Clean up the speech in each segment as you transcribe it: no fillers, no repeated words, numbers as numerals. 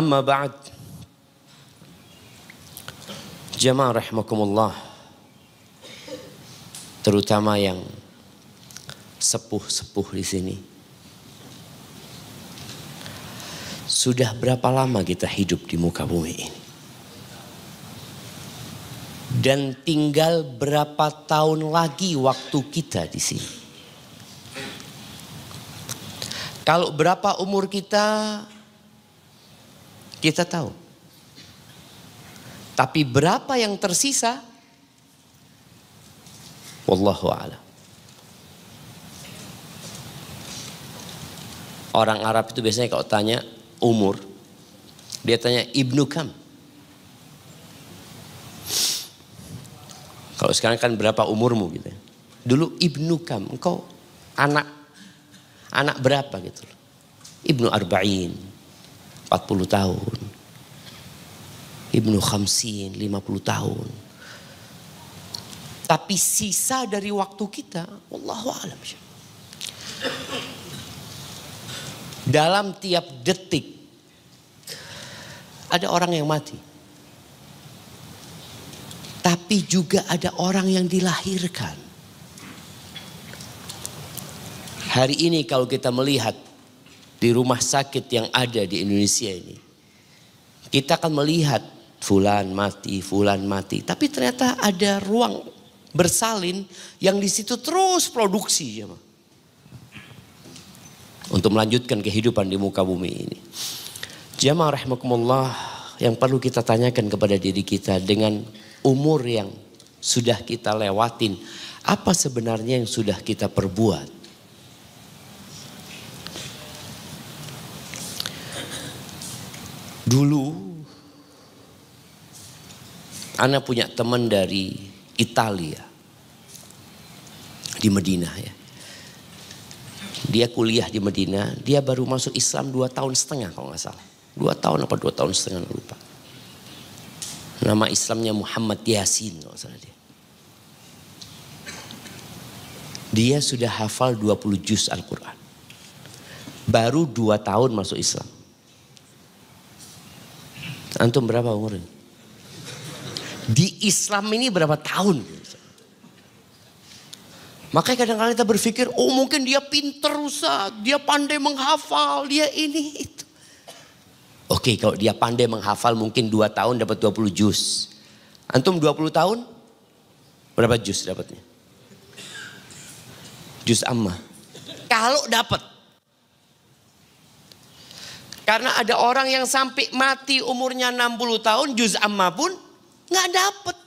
Amma ba'd. Jamaah rahimakumullah, terutama yang sepuh-sepuh di sini. Sudah berapa lama kita hidup di muka bumi ini? Dan tinggal berapa tahun lagi waktu kita di sini? Kalau berapa umur kita tahu. Tapi berapa yang tersisa? Wallahu a'lam. Orang Arab itu biasanya kalau tanya umur, dia tanya ibnu kam. Kalau sekarang kan berapa umurmu gitu. Dulu ibnu kam, engkau anak berapa gitu. Ibnu arba'in, 40 tahun. Ibnu khamsin, 50 tahun. Tapi sisa dari waktu kita, wallahu a'lam. Dalam tiap detik ada orang yang mati. Tapi juga ada orang yang dilahirkan. Hari ini kalau kita melihat di rumah sakit yang ada di Indonesia ini, kita akan melihat fulan mati. Tapi ternyata ada ruang bersalin yang di situ terus produksi ya, untuk melanjutkan kehidupan di muka bumi ini. Jamaah rahimakumullah, yang perlu kita tanyakan kepada diri kita dengan umur yang sudah kita lewatin, apa sebenarnya yang sudah kita perbuat? Dulu Ana punya teman dari Italia di Madinah ya. Dia kuliah di Madinah, dia baru masuk Islam 2,5 tahun kalau nggak salah. 2 tahun apa 2,5 tahun lupa. Nama Islamnya Muhammad Yasin kalau salah dia. Dia sudah hafal 20 juz Al-Quran. Baru 2 tahun masuk Islam. Antum berapa umurnya? Di Islam ini berapa tahun? Makanya kadang-kadang kita berpikir, oh mungkin dia pinter Ustaz, dia pandai menghafal, dia ini itu. Oke, kalau dia pandai menghafal mungkin 2 tahun dapat 20 juz. Antum 20 tahun berapa juz dapatnya? Juz amma. Kalau dapat. Karena ada orang yang sampai mati umurnya 60 tahun juz amma pun nggak dapat.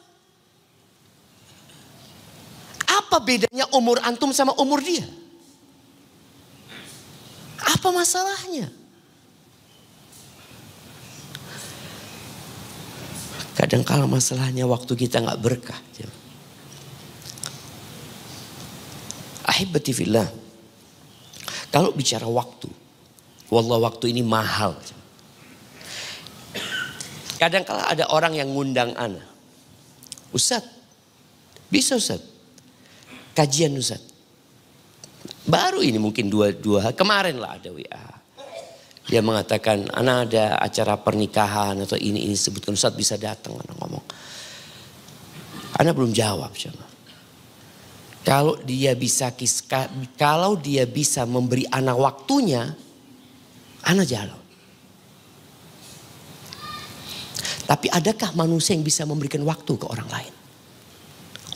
Apa bedanya umur antum sama umur dia? Apa masalahnya? Kadang-kala masalahnya waktu kita nggak berkah. Ahibati fillah. Kalau bicara waktu, wallah waktu ini mahal. Kadang-kala ada orang yang ngundang ana. Ustaz, bisa Ustaz? Kajian Ustaz. Baru ini mungkin dua kemarin lah ada WA. Dia mengatakan, ana ada acara pernikahan atau ini sebutkan Ustaz bisa datang. Ana ngomong. Ana belum jawab. Kalau dia bisa memberi ana waktunya, ana jalan. Tapi adakah manusia yang bisa memberikan waktu ke orang lain?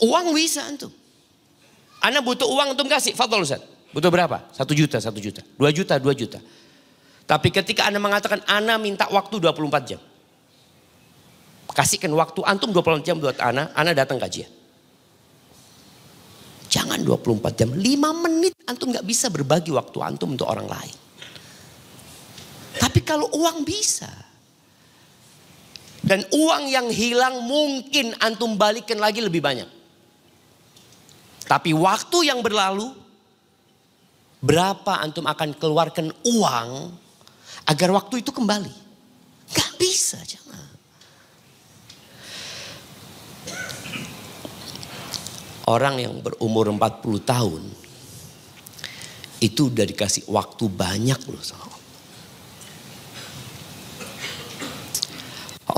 Uang bisa antum. Ana butuh uang antum kasih, fadhol Ustaz. Butuh berapa? 1 juta, 1 juta. 2 juta, 2 juta. Tapi ketika ana mengatakan ana minta waktu 24 jam. Kasihkan waktu antum 24 jam buat ana datang kajian. Jangan 24 jam, 5 menit antum gak bisa berbagi waktu antum untuk orang lain. Tapi kalau uang bisa. Dan uang yang hilang mungkin antum balikin lagi lebih banyak. Tapi waktu yang berlalu, berapa antum akan keluarkan uang agar waktu itu kembali? Gak bisa, jangan. Orang yang berumur 40 tahun itu udah dikasih waktu banyak loh sama Allah.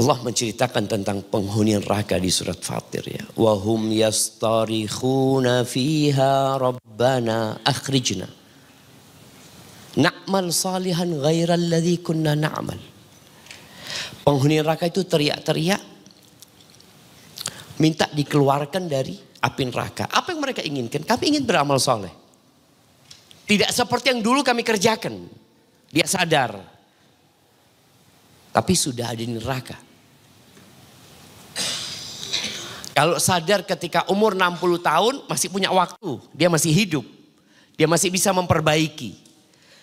Allah menceritakan tentang penghuni neraka di surat Fatir ya. Wa hum yastarikhuna fiha rabbana akhrijna na'mal salihan ghairal ladzi kunna na'mal. Penghuni neraka itu teriak-teriak minta dikeluarkan dari api neraka. Apa yang mereka inginkan? Kami ingin beramal soleh. Tidak seperti yang dulu kami kerjakan. Dia sadar. Tapi sudah ada di neraka. Kalau sadar ketika umur 60 tahun masih punya waktu. Dia masih hidup. Dia masih bisa memperbaiki.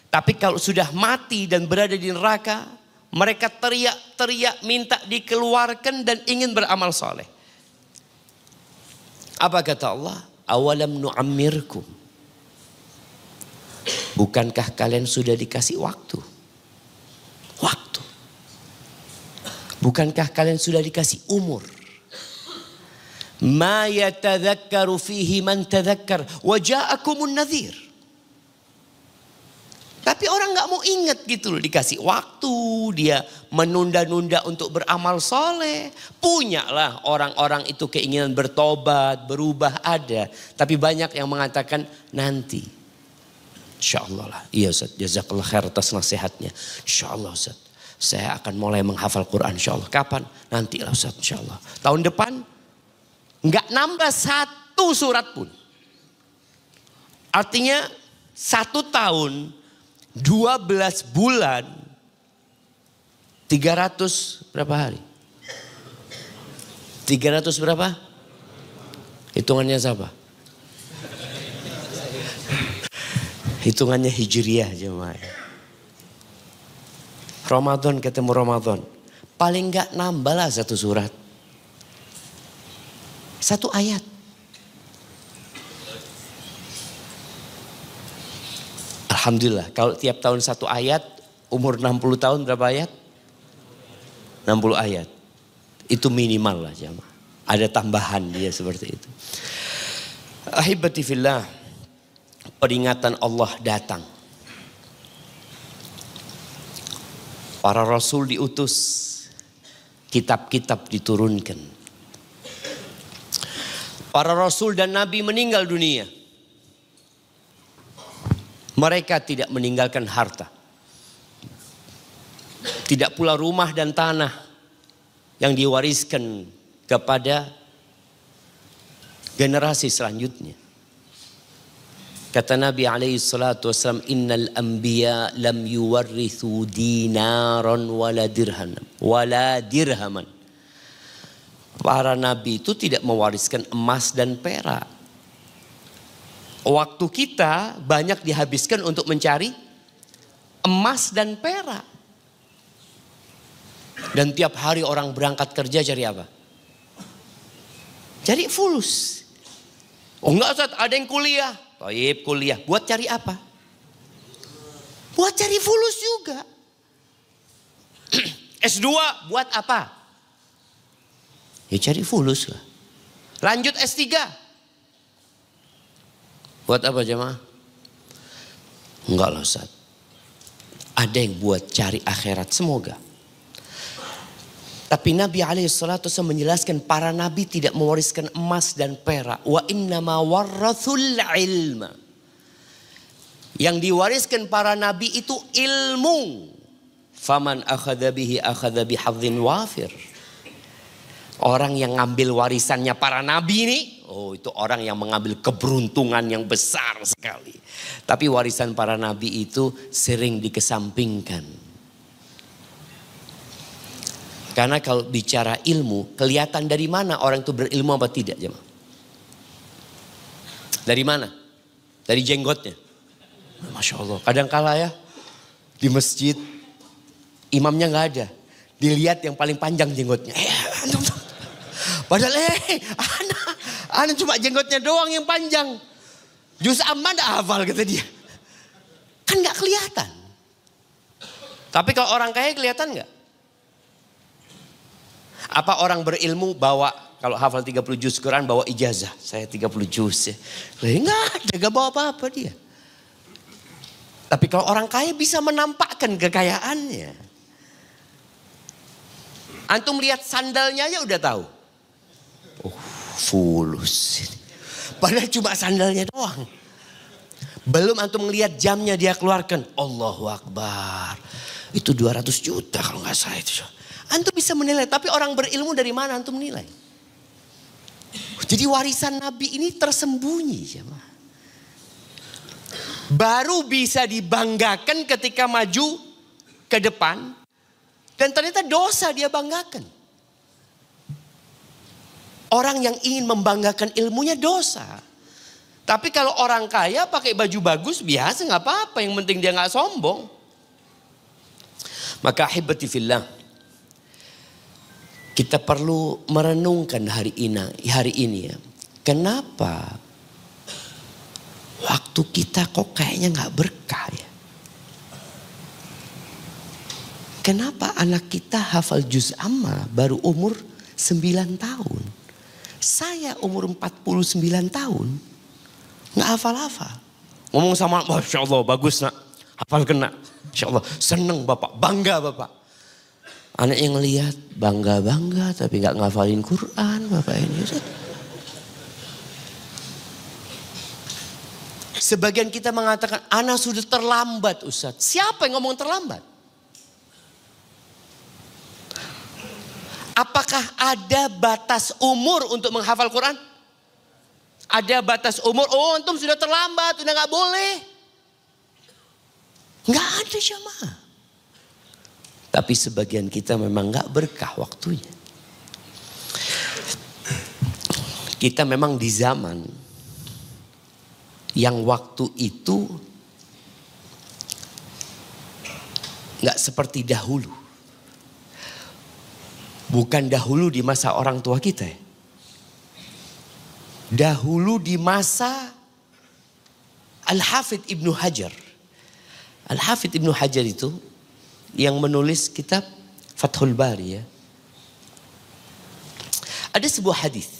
Tapi kalau sudah mati dan berada di neraka. Mereka teriak-teriak minta dikeluarkan dan ingin beramal soleh. Apa kata Allah? Awalam nu'ammirkum. Bukankah kalian sudah dikasih waktu? Waktu. Bukankah kalian sudah dikasih umur? Ma yatadzakkaru fihi man tadzakkar wa ja'akumun nadhir. Tapi orang gak mau ingat gitu loh. Dikasih waktu, dia menunda-nunda untuk beramal soleh. Punyalah orang-orang itu keinginan bertobat, berubah ada. Tapi banyak yang mengatakan nanti. Insya Allah lah. Iya Ustaz, jazakallah khair atas nasihatnya. Insya Allah Ustaz, saya akan mulai menghafal Quran insya Allah. Kapan? Nanti lah Ustaz insya Allah. Tahun depan nggak nambah satu surat pun. Artinya 1 tahun 12 bulan 300 berapa hari? 300 berapa? Hitungannya siapa? Hitungannya Hijriyah jemaah. Ramadan ketemu Ramadan. Paling enggak nambah lah 1 surat. 1 ayat. Alhamdulillah kalau tiap tahun 1 ayat. Umur 60 tahun berapa ayat? 60 ayat. Itu minimal lah jemaah. Ada tambahan dia seperti itu. Ahibati fillah. Peringatan Allah datang. Para rasul diutus. Kitab-kitab diturunkan. Para rasul dan nabi meninggal dunia. Mereka tidak meninggalkan harta. Tidak pula rumah dan tanah yang diwariskan kepada generasi selanjutnya. Kata Nabi alaihi salatu wasallam, innal anbiya lam yuwarrithu dinaran wala dirhaman. Para nabi itu tidak mewariskan emas dan perak. Waktu kita banyak dihabiskan untuk mencari emas dan perak. Dan tiap hari orang berangkat kerja cari apa? Cari fulus. Oh enggak Ustaz, ada yang kuliah. Taib kuliah. Buat cari apa? Buat cari fulus juga. S2 buat apa? Ya cari fulus lah. Lanjut S3. Buat apa jemaah? Enggak lah Ustaz. Ada yang buat cari akhirat, semoga. Tapi Nabi alaihissalatu wasallam menjelaskan para nabi tidak mewariskan emas dan perak. Wa innama warrathul ilma. Yang diwariskan para nabi itu ilmu. Faman akhadha bihi akhadha bihadzin wafir. Orang yang ngambil warisannya para nabi ini, oh itu orang yang mengambil keberuntungan yang besar sekali. Tapi warisan para nabi itu sering dikesampingkan. Karena kalau bicara ilmu, kelihatan dari mana orang itu berilmu apa tidak jemaah? Dari mana? Dari jenggotnya. Masya Allah. Kadang kala ya di masjid imamnya nggak ada. Dilihat yang paling panjang jenggotnya. Padahal anak cuma jenggotnya doang yang panjang. Juz amma nggak hafal kata dia. Kan nggak kelihatan. Tapi kalau orang kaya kelihatan nggak? Apa orang berilmu bawa, kalau hafal 30 juz Quran bawa ijazah. Saya 30 juz ya. Enggak ada, gak bawa apa-apa dia. Tapi kalau orang kaya bisa menampakkan kekayaannya. Antum lihat sandalnya aja udah tahu. Oh, fulus. Padahal cuma sandalnya doang. Belum antum ngelihat jamnya dia keluarkan. Allahu Akbar. Itu 200 juta kalau nggak salah itu. Antum bisa menilai. Tapi orang berilmu dari mana antum nilai? Jadi warisan Nabi ini tersembunyi. Baru bisa dibanggakan ketika maju ke depan. Dan ternyata dosa dia banggakan. Orang yang ingin membanggakan ilmunya dosa. Tapi kalau orang kaya pakai baju bagus biasa gak apa-apa. Yang penting dia gak sombong. Maka ahibati fillah. Kita perlu merenungkan hari ini ya. Kenapa waktu kita kok kayaknya gak berkah ya. Kenapa anak kita hafal juz amma baru umur 9 tahun. Saya umur 49 tahun gak hafal-hafal. Ngomong sama Masya Allah bagus nak. Hafal kena. Masya Allah seneng bapak. Bangga bapak. Anak yang ngelihat bangga-bangga tapi gak ngafalin Quran bapak ini. Sebagian kita mengatakan anak sudah terlambat Ustaz. Siapa yang ngomong terlambat? Apakah ada batas umur untuk menghafal Quran? Ada batas umur, oh antum sudah terlambat, udah gak boleh. Gak ada jamaah. Tapi sebagian kita memang gak berkah waktunya. Kita memang di zaman yang waktu itu gak seperti dahulu. Bukan dahulu di masa orang tua kita ya. Dahulu di masa Al-Hafidh Ibnu Hajar. Al-Hafidh Ibnu Hajar itu yang menulis kitab Fathul Bari ya. Ada sebuah hadis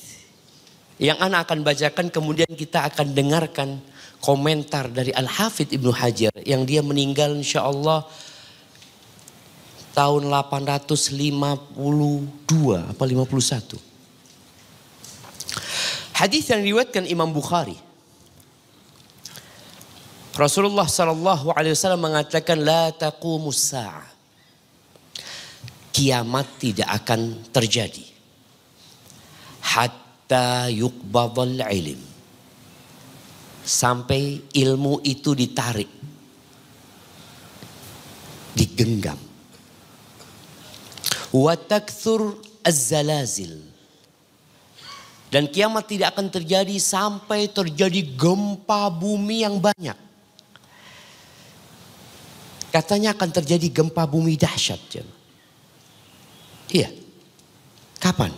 yang ana akan bacakan kemudian kita akan dengarkan komentar dari Al-Hafidh Ibnu Hajar yang dia meninggal insyaallah tahun 852 apa 51. Hadis yang diriwayatkan Imam Bukhari. Rasulullah sallallahu alaihi wasallam mengatakan la taqumus sa'a. Kiamat tidak akan terjadi hatta yuqbadal ilm. Sampai ilmu itu ditarik. Digenggam. Wa takthur az-zalazil. Dan kiamat tidak akan terjadi sampai terjadi gempa bumi yang banyak. Katanya akan terjadi gempa bumi dahsyat. Iya. Kapan?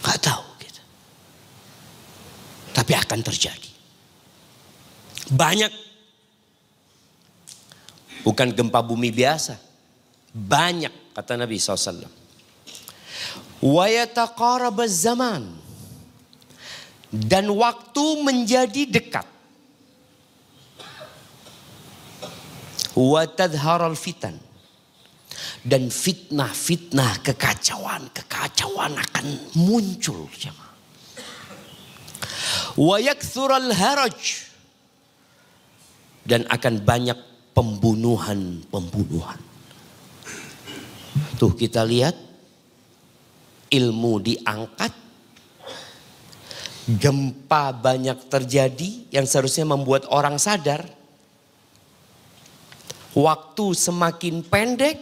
Gak tahu gitu. Tapi akan terjadi. Banyak. Bukan gempa bumi biasa. Banyak kata Nabi SAW. Wa yataqarabaz zaman. Dan waktu menjadi dekat. Wa tadharal fitan. Dan fitnah-fitnah kekacauan akan muncul. Wa yakthural haraj. Dan akan banyak pembunuhan. Tuh kita lihat ilmu diangkat, gempa banyak terjadi yang seharusnya membuat orang sadar. Waktu semakin pendek,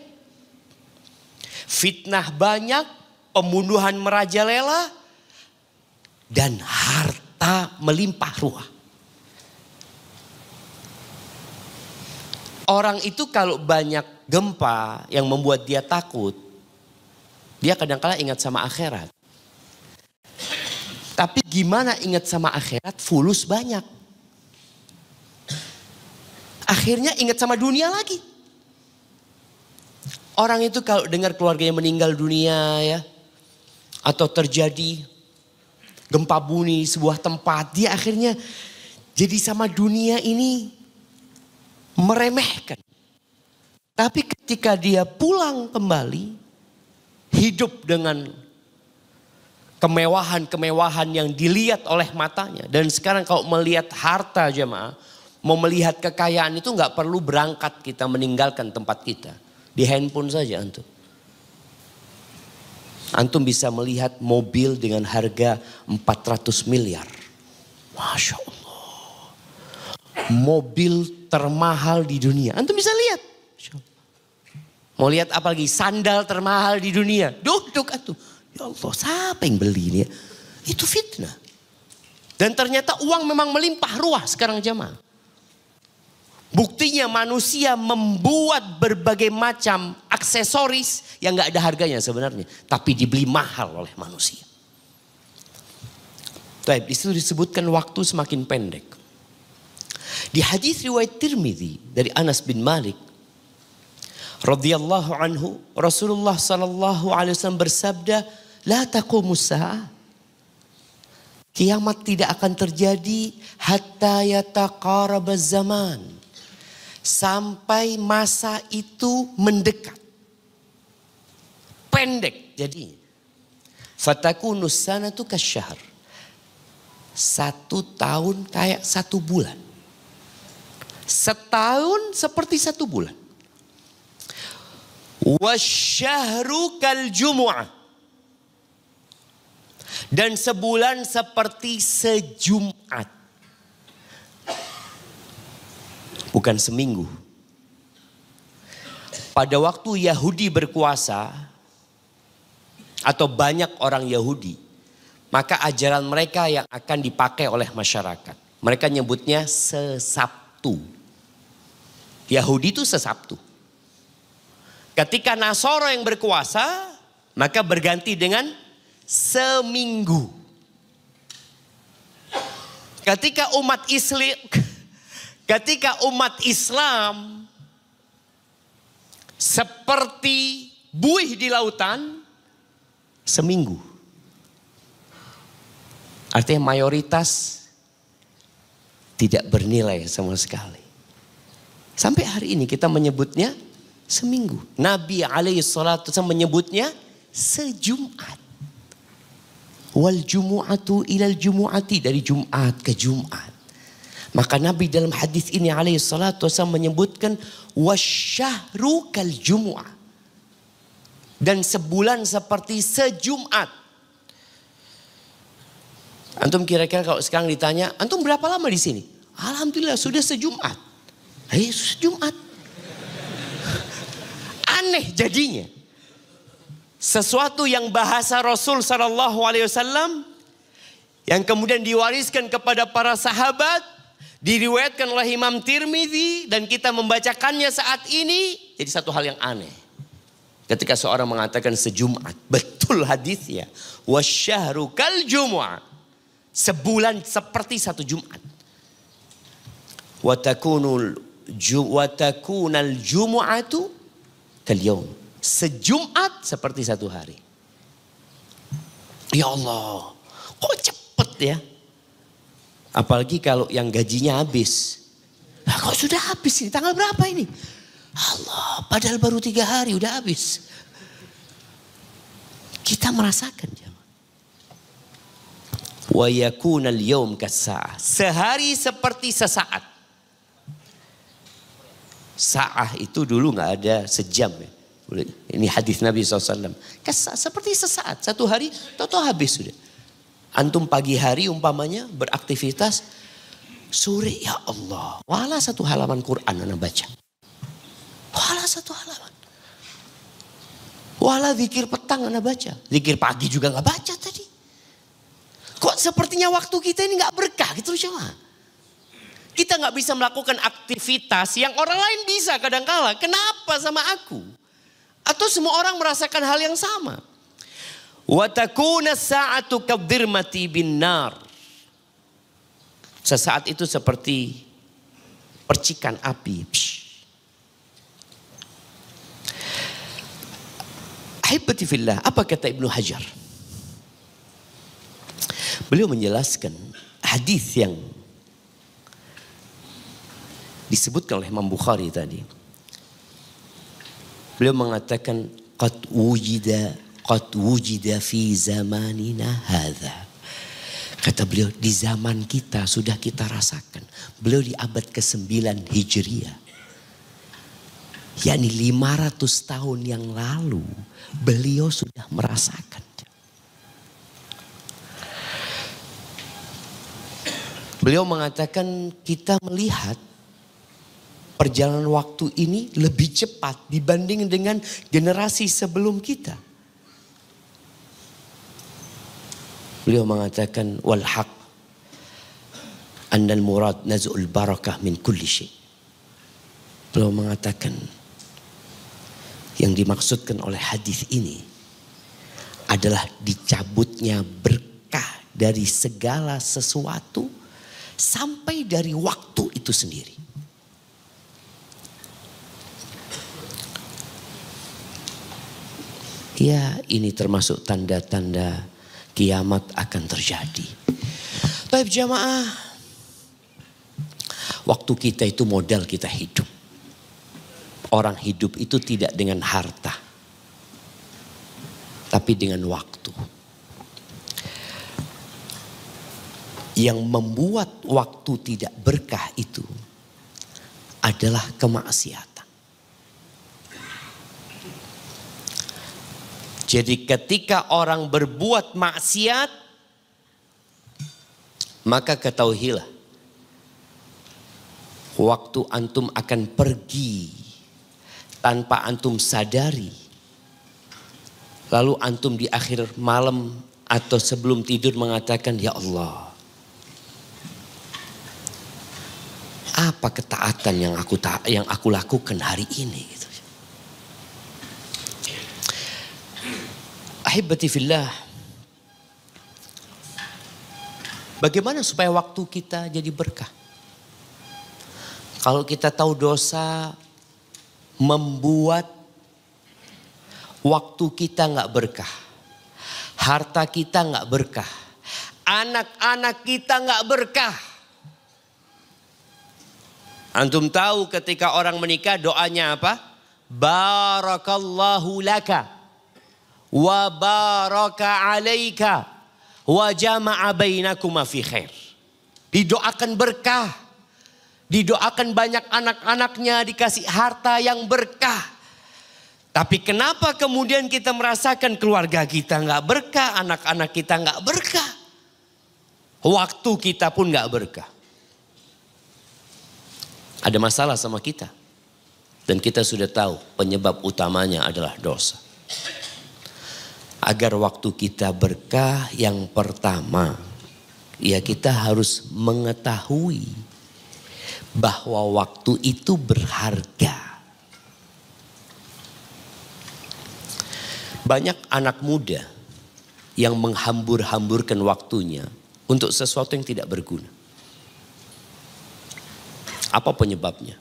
fitnah banyak, pembunuhan merajalela, dan harta melimpah ruah. Orang itu kalau banyak gempa yang membuat dia takut, dia kadang-kala ingat sama akhirat. Tapi gimana ingat sama akhirat? Fulus banyak. Akhirnya ingat sama dunia lagi. Orang itu kalau dengar keluarganya meninggal dunia ya, atau terjadi gempa bumi di sebuah tempat, dia akhirnya jadi sama dunia ini meremehkan. Tapi ketika dia pulang kembali, hidup dengan kemewahan-kemewahan yang dilihat oleh matanya. Dan sekarang kalau melihat harta jemaah, mau melihat kekayaan itu nggak perlu berangkat kita meninggalkan tempat kita. Di handphone saja antum. Antum bisa melihat mobil dengan harga 400 miliar. Masya Allah. Mobil termahal di dunia. Antum bisa lihat. Mau lihat apa lagi? Sandal termahal di dunia. Duduk antum. Ya Allah, siapa yang beli ini? Itu fitnah. Dan ternyata uang memang melimpah ruah sekarang jemaah. Buktinya manusia membuat berbagai macam aksesoris yang gak ada harganya sebenarnya. Tapi dibeli mahal oleh manusia. Di situ disebutkan waktu semakin pendek. Di hadis riwayat Tirmidzi dari Anas bin Malik radhiyallahu anhu, Rasulullah sallallahu alaihi wasallam bersabda, "La taqumus saa'ah." Kiamat tidak akan terjadi hatta yataqarabaz zaman. Sampai masa itu mendekat. Pendek jadinya. Fatakunus sanatu kasyahr. 1 tahun kayak 1 bulan. Setahun seperti 1 bulan. Wasyahru kal jumu'ah. Dan sebulan seperti sejumat. Bukan seminggu. Pada waktu Yahudi berkuasa, atau banyak orang Yahudi, maka ajaran mereka yang akan dipakai oleh masyarakat. Mereka nyebutnya sesabtu. Yahudi itu sesabtu. Ketika Nasoro yang berkuasa, maka berganti dengan seminggu. Ketika umat Islam seperti buih di lautan, seminggu. Artinya mayoritas tidak bernilai sama sekali. Sampai hari ini kita menyebutnya seminggu. Nabi alaihissalatu menyebutnya sejumat. Wal jumu'atu ilal jumu'ati, dari Jumat ke Jumat. Maka Nabi dalam hadis ini alaihissalatu menyebutkan wasyahru kal jumu'ah. Dan sebulan seperti sejumat. Antum kira-kira kalau sekarang ditanya, antum berapa lama di sini? Alhamdulillah sudah sejumat. Sejumat. Aneh jadinya. Sesuatu yang bahasa Rasul sallallahu alaihi wasallam yang kemudian diwariskan kepada para sahabat, diriwayatkan oleh Imam Tirmidzi dan kita membacakannya saat ini, jadi satu hal yang aneh. Ketika seorang mengatakan sejumat, betul hadisnya, wasyahru kal jumu'ah. Sebulan seperti 1 Jumat. Watakunal jumu'atu kal yaum. Sejumat seperti 1 hari. Ya Allah, kok cepet ya? Apalagi kalau yang gajinya habis. Nah, kok sudah habis ini? Tanggal berapa ini? Allah, padahal baru 3 hari udah habis. Kita merasakan ya. Wa yakunal yaum kas-sa'ah. Sehari seperti sesaat. Sa'ah itu dulu gak ada sejam ya. Ini hadis Nabi SAW. Seperti sesaat. 1 hari tahu habis sudah. Antum pagi hari umpamanya beraktivitas. Sore ya Allah. Wala 1 halaman Quran anak baca. Wala 1 halaman. Wala zikir petang anak baca. Zikir pagi juga gak baca tadi. Kok sepertinya waktu kita ini gak berkah gitu loh jemaah. Kita gak bisa melakukan aktivitas yang orang lain bisa kadangkala. Kenapa sama aku? Atau semua orang merasakan hal yang sama. Wa takuna sa'atu kadhirmati bin nar. Sesaat itu seperti percikan api. Ahibati fillah, apa kata Ibnu Hajar? Beliau menjelaskan hadis yang disebutkan oleh Imam Bukhari tadi. Beliau mengatakan qad wujida fi zamanina hadza. Kata beliau, di zaman kita sudah kita rasakan. Beliau di abad ke-9 Hijriah. yakni 500 tahun yang lalu beliau sudah merasakan. Beliau mengatakan kita melihat perjalanan waktu ini lebih cepat dibanding dengan generasi sebelum kita. Beliau mengatakan wal haq annal murad naz'ul barakah min kulli syai. Beliau mengatakan yang dimaksudkan oleh hadis ini adalah dicabutnya berkah dari segala sesuatu sampai dari waktu itu sendiri. Ya, ini termasuk tanda-tanda kiamat akan terjadi. Baik jamaah, waktu kita itu modal kita hidup. Orang hidup itu tidak dengan harta, tapi dengan waktu. Yang membuat waktu tidak berkah itu adalah kemaksiatan. Jadi ketika orang berbuat maksiat, maka ketahuilah waktu antum akan pergi tanpa antum sadari. Lalu antum di akhir malam atau sebelum tidur mengatakan, ya Allah, apa ketaatan yang aku lakukan hari ini? Gitu. Ahibati fillah, bagaimana supaya waktu kita jadi berkah? Kalau kita tahu dosa membuat waktu kita nggak berkah, harta kita nggak berkah, anak-anak kita nggak berkah. Antum tahu ketika orang menikah doanya apa? Barakallahu laka wa baraka alaika wa jama'a bainakuma fi khair. Didoakan berkah. Didoakan banyak anak-anaknya dikasih harta yang berkah. Tapi kenapa kemudian kita merasakan keluarga kita nggak berkah, anak-anak kita nggak berkah, waktu kita pun nggak berkah? Ada masalah sama kita. Dan kita sudah tahu penyebab utamanya adalah dosa. Agar waktu kita berkah, yang pertama, ya kita harus mengetahui bahwa waktu itu berharga. Banyak anak muda yang menghambur-hamburkan waktunya untuk sesuatu yang tidak berguna. Apa penyebabnya?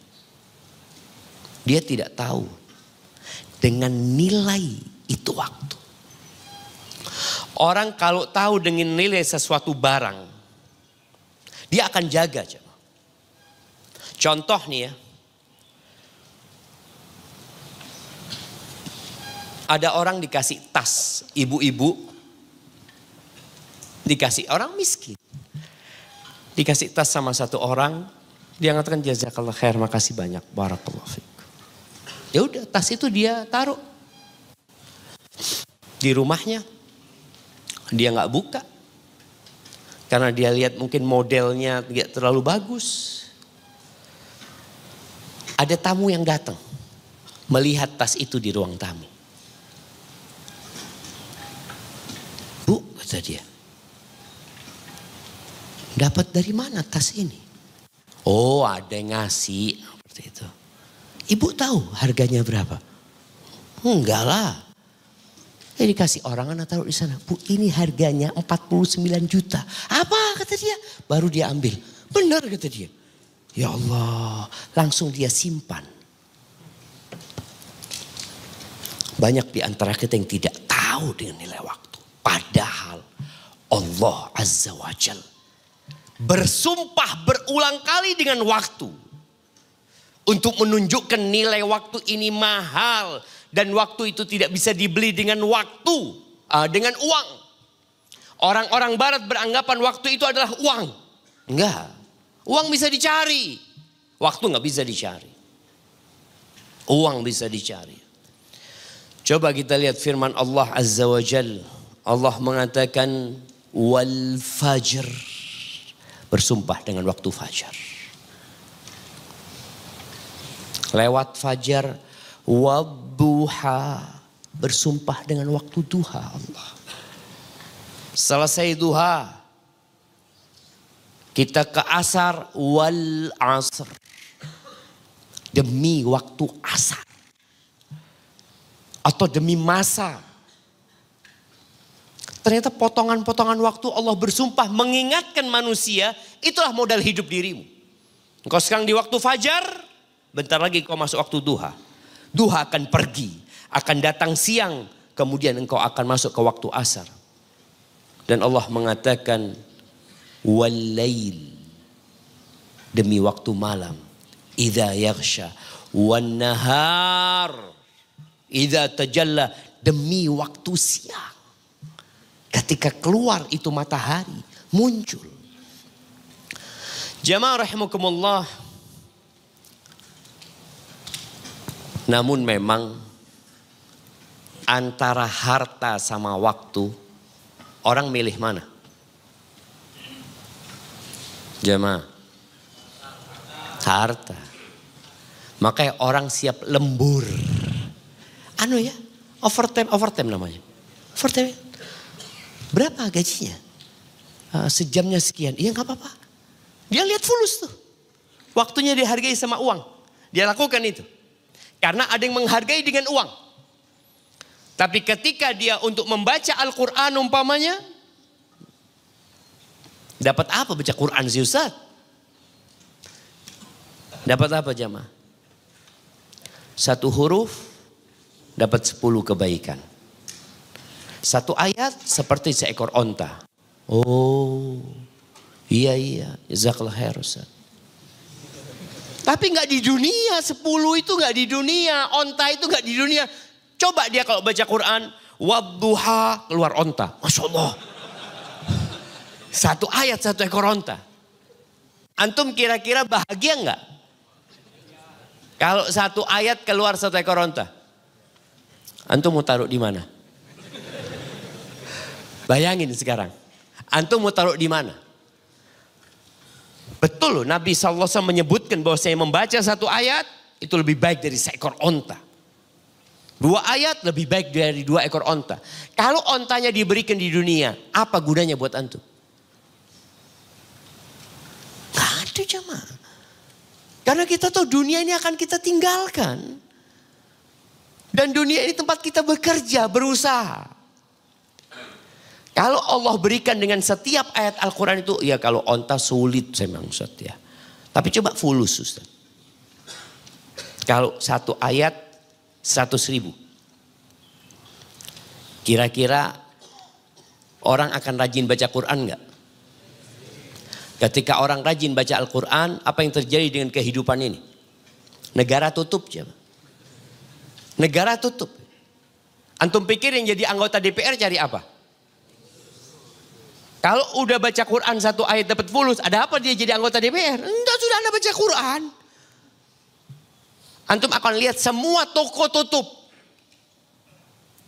Dia tidak tahu dengan nilai itu waktu. Orang kalau tahu dengan nilai sesuatu barang, dia akan jaga. Contoh nih ya, ada orang dikasih tas, ibu-ibu dikasih, orang miskin dikasih tas sama satu orang, dia mengatakan jazakallah khair, makasih banyak, barakallahu fiik. Ya udah, tas itu dia taruh di rumahnya. Dia nggak buka karena dia lihat mungkin modelnya tidak terlalu bagus. Ada tamu yang datang melihat tas itu di ruang tamu. Bu, kata dia, dapat dari mana tas ini? Oh, ada yang ngasih seperti itu. Ibu tahu harganya berapa? Enggak lah. Ya dikasih orang anak taruh di sana. Bu, ini harganya 49 juta. Apa kata dia? Baru dia ambil. Benar kata dia. Ya Allah, langsung dia simpan. Banyak di antara kita yang tidak tahu dengan nilai waktu. Padahal Allah Azza wa Jal bersumpah berulang kali dengan waktu. Untuk menunjukkan nilai waktu ini mahal Dan waktu itu tidak bisa dibeli dengan waktu, dengan uang. Orang-orang barat beranggapan waktu itu adalah uang. Enggak. Uang bisa dicari. Waktu nggak bisa dicari. Uang bisa dicari. Coba kita lihat firman Allah Azza wa Jal. Allah mengatakan wal fajr. Bersumpah dengan waktu fajar. Lewat fajar. Wadduha. Bersumpah dengan waktu duha Allah. Selesai duha. Kita ke asar wal asr. Demi waktu asar. Atau demi masa. Ternyata potongan-potongan waktu Allah bersumpah mengingatkan manusia. Itulah modal hidup dirimu. Engkau sekarang di waktu fajar. Bentar lagi kau masuk waktu duha. Duha akan pergi. Akan datang siang. Kemudian engkau akan masuk ke waktu asar. Dan Allah mengatakan. Wal-lail. Demi waktu malam. Idza yaghsha. Wan-nahar. Idza tajalla. Demi waktu siang. Ketika keluar itu matahari. Muncul. Jamaah rahimakumullah. Namun memang. Antara harta sama waktu. Orang milih mana? Jemaah. Harta. Makanya orang siap lembur. Anu ya. Overtime namanya. Overtime. Berapa gajinya? Sejamnya sekian. Iya gak apa-apa. Dia lihat fulus tuh. Waktunya dihargai sama uang. Dia lakukan itu. Karena ada yang menghargai dengan uang. Tapi ketika dia untuk membaca Al-Quran umpamanya. Dapat apa baca Quran sih Ustaz? Dapat apa jamaah? 1 huruf dapat 10 kebaikan. 1 ayat seperti seekor onta. Oh, iya. Jazakallah khair Ustaz. Tapi nggak di dunia, 10 itu nggak di dunia, onta itu nggak di dunia. Coba dia kalau baca Quran, wadduha keluar onta, masya Allah. 1 ayat 1 ekor onta. Antum kira-kira bahagia nggak? Kalau 1 ayat keluar 1 ekor onta. Antum mau taruh di mana? Bayangin sekarang. Antum mau taruh di mana? Betul loh, Nabi SAW menyebutkan bahwa saya membaca 1 ayat itu lebih baik dari seekor onta. 2 ayat lebih baik dari 2 ekor onta. Kalau ontanya diberikan di dunia, apa gunanya buat antum? Gak ada jemaah. Karena kita tahu dunia ini akan kita tinggalkan. Dan dunia ini tempat kita bekerja, berusaha. Kalau Allah berikan dengan setiap ayat Al-Quran itu, ya kalau onta sulit saya memang Ustaz ya. Tapi coba fulus Ustaz. Kalau 1 ayat 100.000. Kira-kira orang akan rajin baca Quran enggak? Ketika orang rajin baca Al-Quran, apa yang terjadi dengan kehidupan ini? Negara tutup. Negara tutup. Antum pikir yang jadi anggota DPR cari apa? Kalau udah baca Quran 1 ayat dapat fulus, ada apa dia jadi anggota DPR? Enggak, sudah Anda baca Quran. Antum akan lihat semua toko tutup.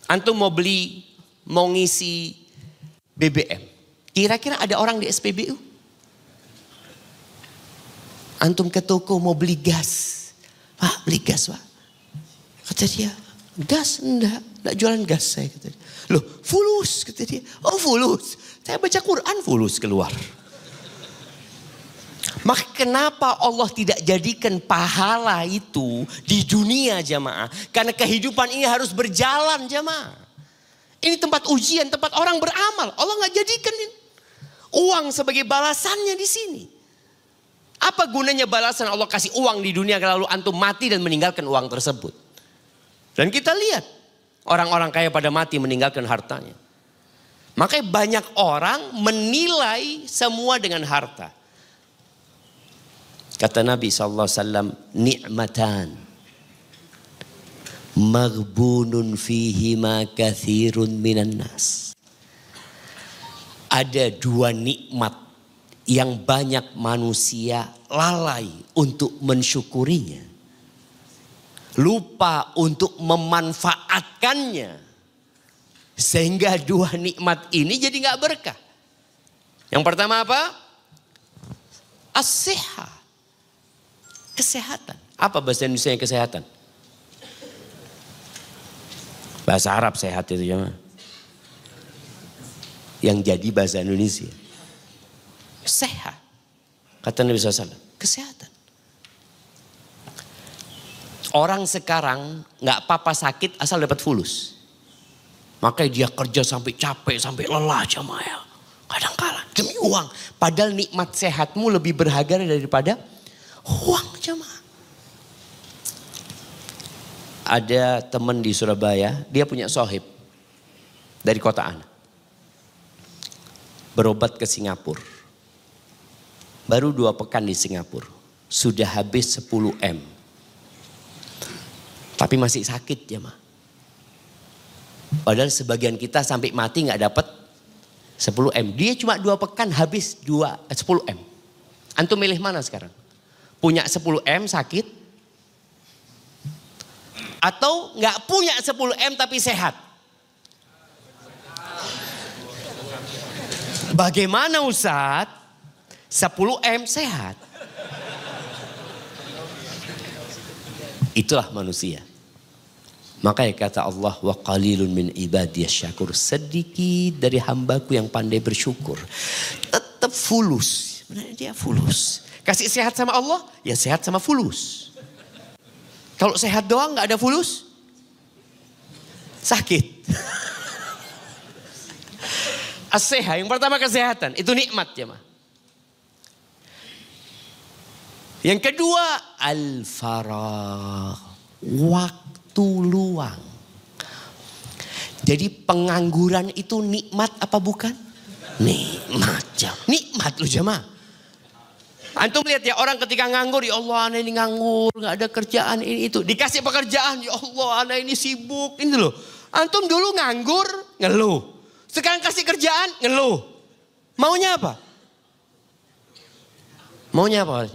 Antum mau beli, mau ngisi BBM. Kira-kira ada orang di SPBU? Antum ke toko mau beli gas. Pak, beli gas Pak. Kata dia, gas? Enggak jualan gas saya. Kata dia. Loh, fulus kata dia. Oh fulus. Saya baca Quran fulus keluar. Maka kenapa Allah tidak jadikan pahala itu di dunia jamaah? Karena kehidupan ini harus berjalan jamaah. Ini tempat ujian, tempat orang beramal. Allah nggak jadikan uang sebagai balasannya di sini. Apa gunanya balasan Allah kasih uang di dunia lalu antum mati dan meninggalkan uang tersebut? Dan kita lihat orang-orang kaya pada mati meninggalkan hartanya. Makanya banyak orang menilai semua dengan harta. Kata Nabi SAW, ni'matan Maghbunun fihi ma kathirun minan nas. Ada dua nikmat yang banyak manusia lalai untuk mensyukurinya. Lupa untuk memanfaatkannya. Sehingga dua nikmat ini jadi gak berkah. Yang pertama apa? As-sihah. Kesehatan. Apa bahasa Indonesia kesehatan? Bahasa Arab sehat itu ya. Yang jadi bahasa Indonesia. Sehat. Kata Nabi SAW. Kesehatan. Orang sekarang gak apa-apa sakit asal dapat fulus. Makanya dia kerja sampai capek, sampai lelah jamaah ya. Kadang-kadang demi uang. Padahal nikmat sehatmu lebih berharga daripada uang jamaah. Ada teman di Surabaya, dia punya sohib dari kota Ana. Berobat ke Singapura. Baru 2 pekan di Singapura. Sudah habis 10 M. Tapi masih sakit ya mah. Padahal sebagian kita sampai mati gak dapat 10 M. Dia cuma 2 pekan habis 10 M. Antum milih mana sekarang? Punya 10 M sakit? Atau gak punya 10 M tapi sehat? Bagaimana Ustadz? 10 M sehat. Itulah manusia. Makanya kata Allah, wa qalilun min ibadiyas syakur. Sedikit dari hambaku yang pandai bersyukur. Tetap fulus. Benar dia fulus. Kasih sehat sama Allah, ya sehat sama fulus. Kalau sehat doang gak ada fulus, sakit. As-seha, yang pertama kesehatan, itu nikmat ya mah. Yang kedua, al-faragh, waktu luang. Jadi pengangguran itu nikmat apa bukan? Nikmat jam. Nikmat loh jamaah. Antum lihat ya orang ketika nganggur, ya Allah anak ini nganggur, gak ada kerjaan ini itu. Dikasih pekerjaan, ya Allah anak ini sibuk, ini loh. Antum dulu nganggur, ngeluh. Sekarang kasih kerjaan, ngeluh. Maunya apa? Maunya apa?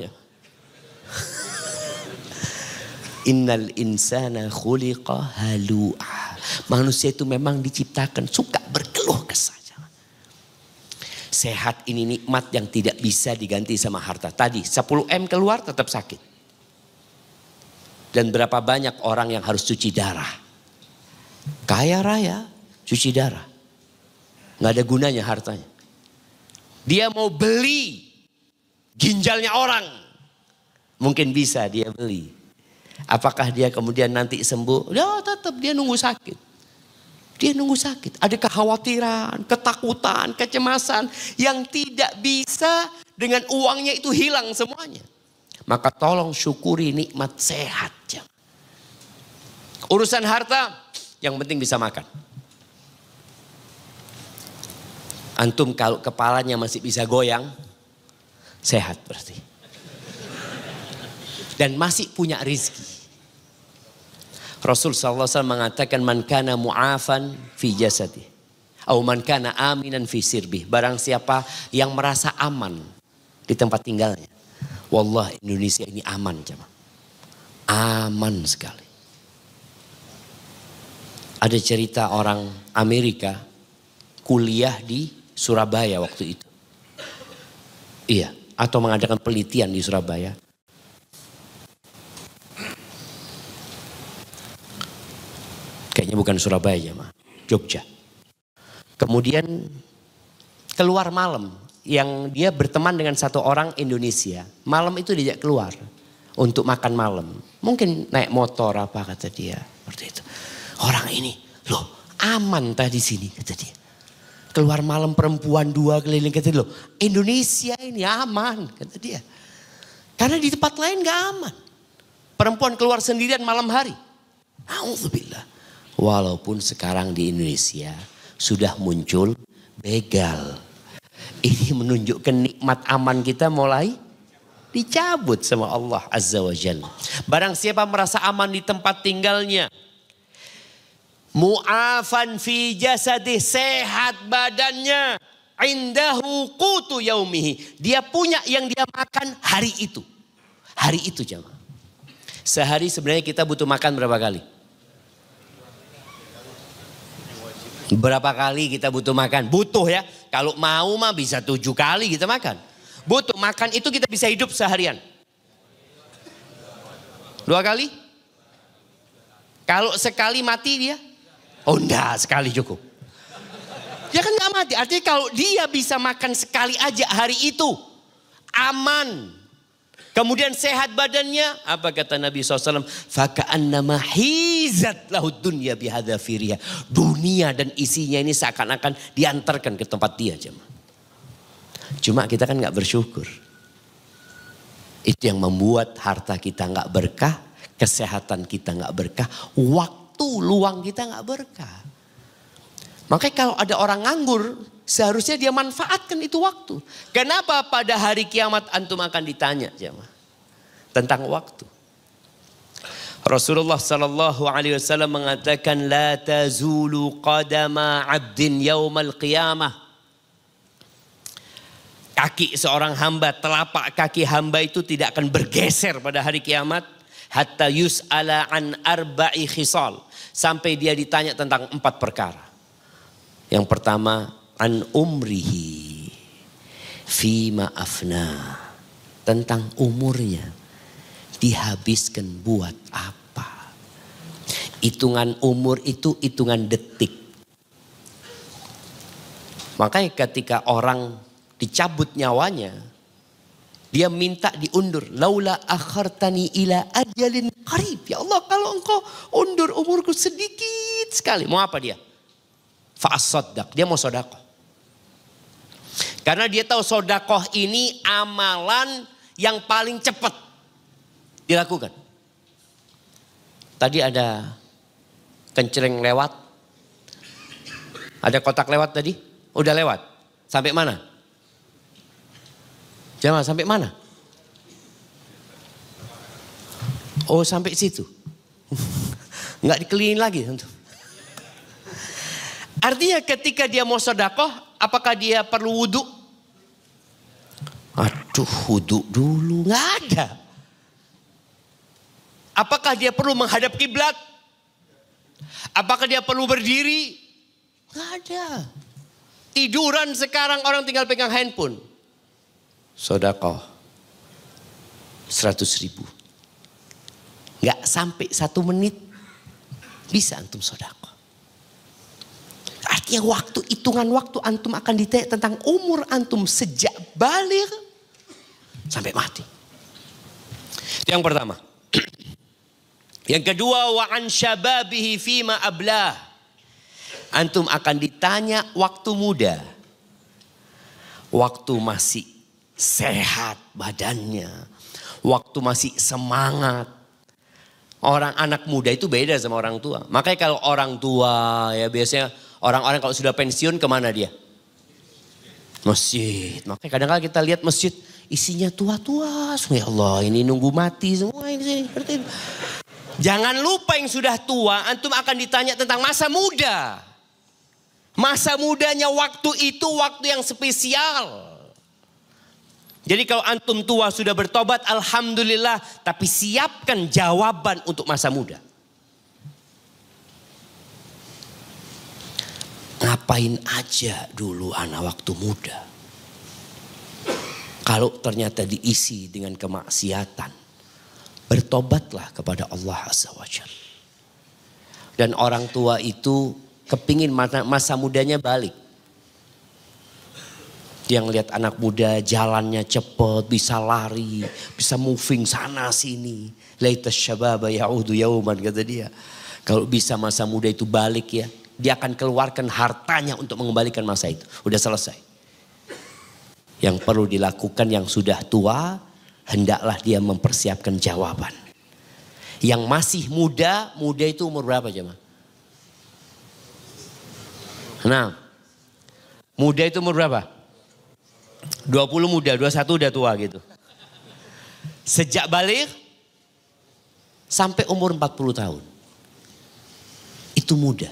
Innal insana khuliqa halu'a. Manusia itu memang diciptakan suka berkeluh kesah. Sehat ini nikmat yang tidak bisa diganti sama harta. Tadi 10 M keluar tetap sakit. Dan berapa banyak orang yang harus cuci darah. Kaya raya cuci darah. Gak ada gunanya hartanya. Dia mau beli ginjalnya orang. Mungkin bisa dia beli. Apakah dia kemudian nanti sembuh? Ya tetap dia nunggu sakit. Dia nunggu sakit. Ada kekhawatiran, ketakutan, kecemasan yang tidak bisa dengan uangnya itu hilang semuanya. Maka tolong syukuri nikmat sehat. Urusan harta yang penting bisa makan. Antum kalau kepalanya masih bisa goyang, sehat berarti. Dan masih punya rizki. Rasul SAW mengatakan man kana mu'afan fi jasadi. Atau man kana aminan fi sirbi. Barang siapa yang merasa aman di tempat tinggalnya. Wallah Indonesia ini aman. Aman sekali. Ada cerita orang Amerika kuliah di Surabaya waktu itu. Iya, atau mengadakan penelitian di Surabaya. Kayaknya bukan Surabaya ya, Jogja. Kemudian keluar malam yang dia berteman dengan satu orang Indonesia. Malam itu diajak keluar untuk makan malam. Mungkin naik motor apa kata dia. Seperti itu. Orang ini loh aman tadi sini kata dia. Keluar malam perempuan 2 keliling kata dia loh. Indonesia ini aman kata dia. Karena di tempat lain gak aman. Perempuan keluar sendirian malam hari. Alhamdulillah. Walaupun sekarang di Indonesia sudah muncul begal. Ini menunjukkan nikmat aman kita mulai dicabut sama Allah Azza wa Jalla. Barang siapa merasa aman di tempat tinggalnya. Mu'afan fi jasadih, sehat badannya. Indahu qutu yaumihi, dia punya yang dia makan hari itu. Hari itu jemaah. Sehari sebenarnya kita butuh makan berapa kali? Berapa kali kita butuh makan? Butuh ya. Kalau mau mah bisa 7 kali kita makan. Butuh makan itu kita bisa hidup seharian. 2 kali? Kalau sekali mati dia? Oh enggak, sekali cukup. Dia kan gak mati. Artinya kalau dia bisa makan sekali aja hari itu. Aman. Kemudian sehat badannya. Apa kata Nabi SAW? Faka'annama hizat lahud dunya bihadza firiha. Dunia dan isinya ini seakan-akan diantarkan ke tempat dia. Cuma kita kan gak bersyukur. Itu yang membuat harta kita gak berkah. Kesehatan kita gak berkah. Waktu luang kita gak berkah. Makanya kalau ada orang nganggur, seharusnya dia manfaatkan itu waktu. Kenapa pada hari kiamat antum akan ditanya jemaah tentang waktu? Rasulullah sallallahu alaihi wasallam mengatakan la tazulu qadama 'abdin yaumal qiyamah. Kaki seorang hamba, telapak kaki hamba itu tidak akan bergeser pada hari kiamat hatta yus'ala an arba'i khisal, sampai dia ditanya tentang 4 perkara. Yang pertama, an umrihi fima afna, tentang umurnya dihabiskan buat apa. Hitungan umur itu hitungan detik. Makanya ketika orang dicabut nyawanya, dia minta diundur. Laula akhartani ila ajalin qarib. Ya Allah, kalau engkau undur umurku sedikit sekali. Mau apa dia? Fa'asaddaq, dia mau sodakoh. Karena dia tahu sodakoh ini amalan yang paling cepat dilakukan. Tadi ada kencering lewat. Ada kotak lewat tadi. Udah lewat. Sampai mana? Jangan sampai mana? Oh sampai situ. Nggak dikelilingin lagi. Artinya ketika dia mau sedekah, apakah dia perlu wudhu? Aduh, wudhu dulu, nggak ada. Apakah dia perlu menghadap kiblat? Apakah dia perlu berdiri? Nggak ada. Tiduran sekarang orang tinggal pegang handphone. Sedekah 100.000. Nggak sampai 1 menit bisa antum sedekah. Artinya waktu, hitungan waktu antum akan ditanya tentang umur antum sejak baligh sampai mati. Yang pertama. Yang kedua, wa an syababihi fima ablah. Antum akan ditanya waktu muda. Waktu masih sehat badannya. Waktu masih semangat. Orang anak muda itu beda sama orang tua. Makanya kalau orang tua ya biasanya orang-orang kalau sudah pensiun kemana dia? Masjid. Makanya kadang-kadang kita lihat masjid isinya tua-tua. Ya Allah, ini nunggu mati semua ini. Jangan lupa yang sudah tua, antum akan ditanya tentang masa muda. Masa mudanya waktu itu waktu yang spesial. Jadi kalau antum tua sudah bertobat, alhamdulillah. Tapi siapkan jawaban untuk masa muda. Ngapain aja dulu anak waktu muda. Kalau ternyata diisi dengan kemaksiatan, bertobatlah kepada Allah Azza wa Jalla. Dan orang tua itu kepingin masa mudanya balik. Dia ngelihat anak muda jalannya cepet, bisa lari, bisa moving sana sini. Laitas syababa ya'udu yauman, kata dia. Kalau bisa masa muda itu balik ya, dia akan keluarkan hartanya untuk mengembalikan masa itu. Udah selesai. Yang perlu dilakukan yang sudah tua, hendaklah dia mempersiapkan jawaban. Yang masih muda, muda itu umur berapa jemaah? Nah, muda itu umur berapa? 20 muda, 21 udah tua gitu. Sejak balik sampai umur 40 tahun. Itu muda.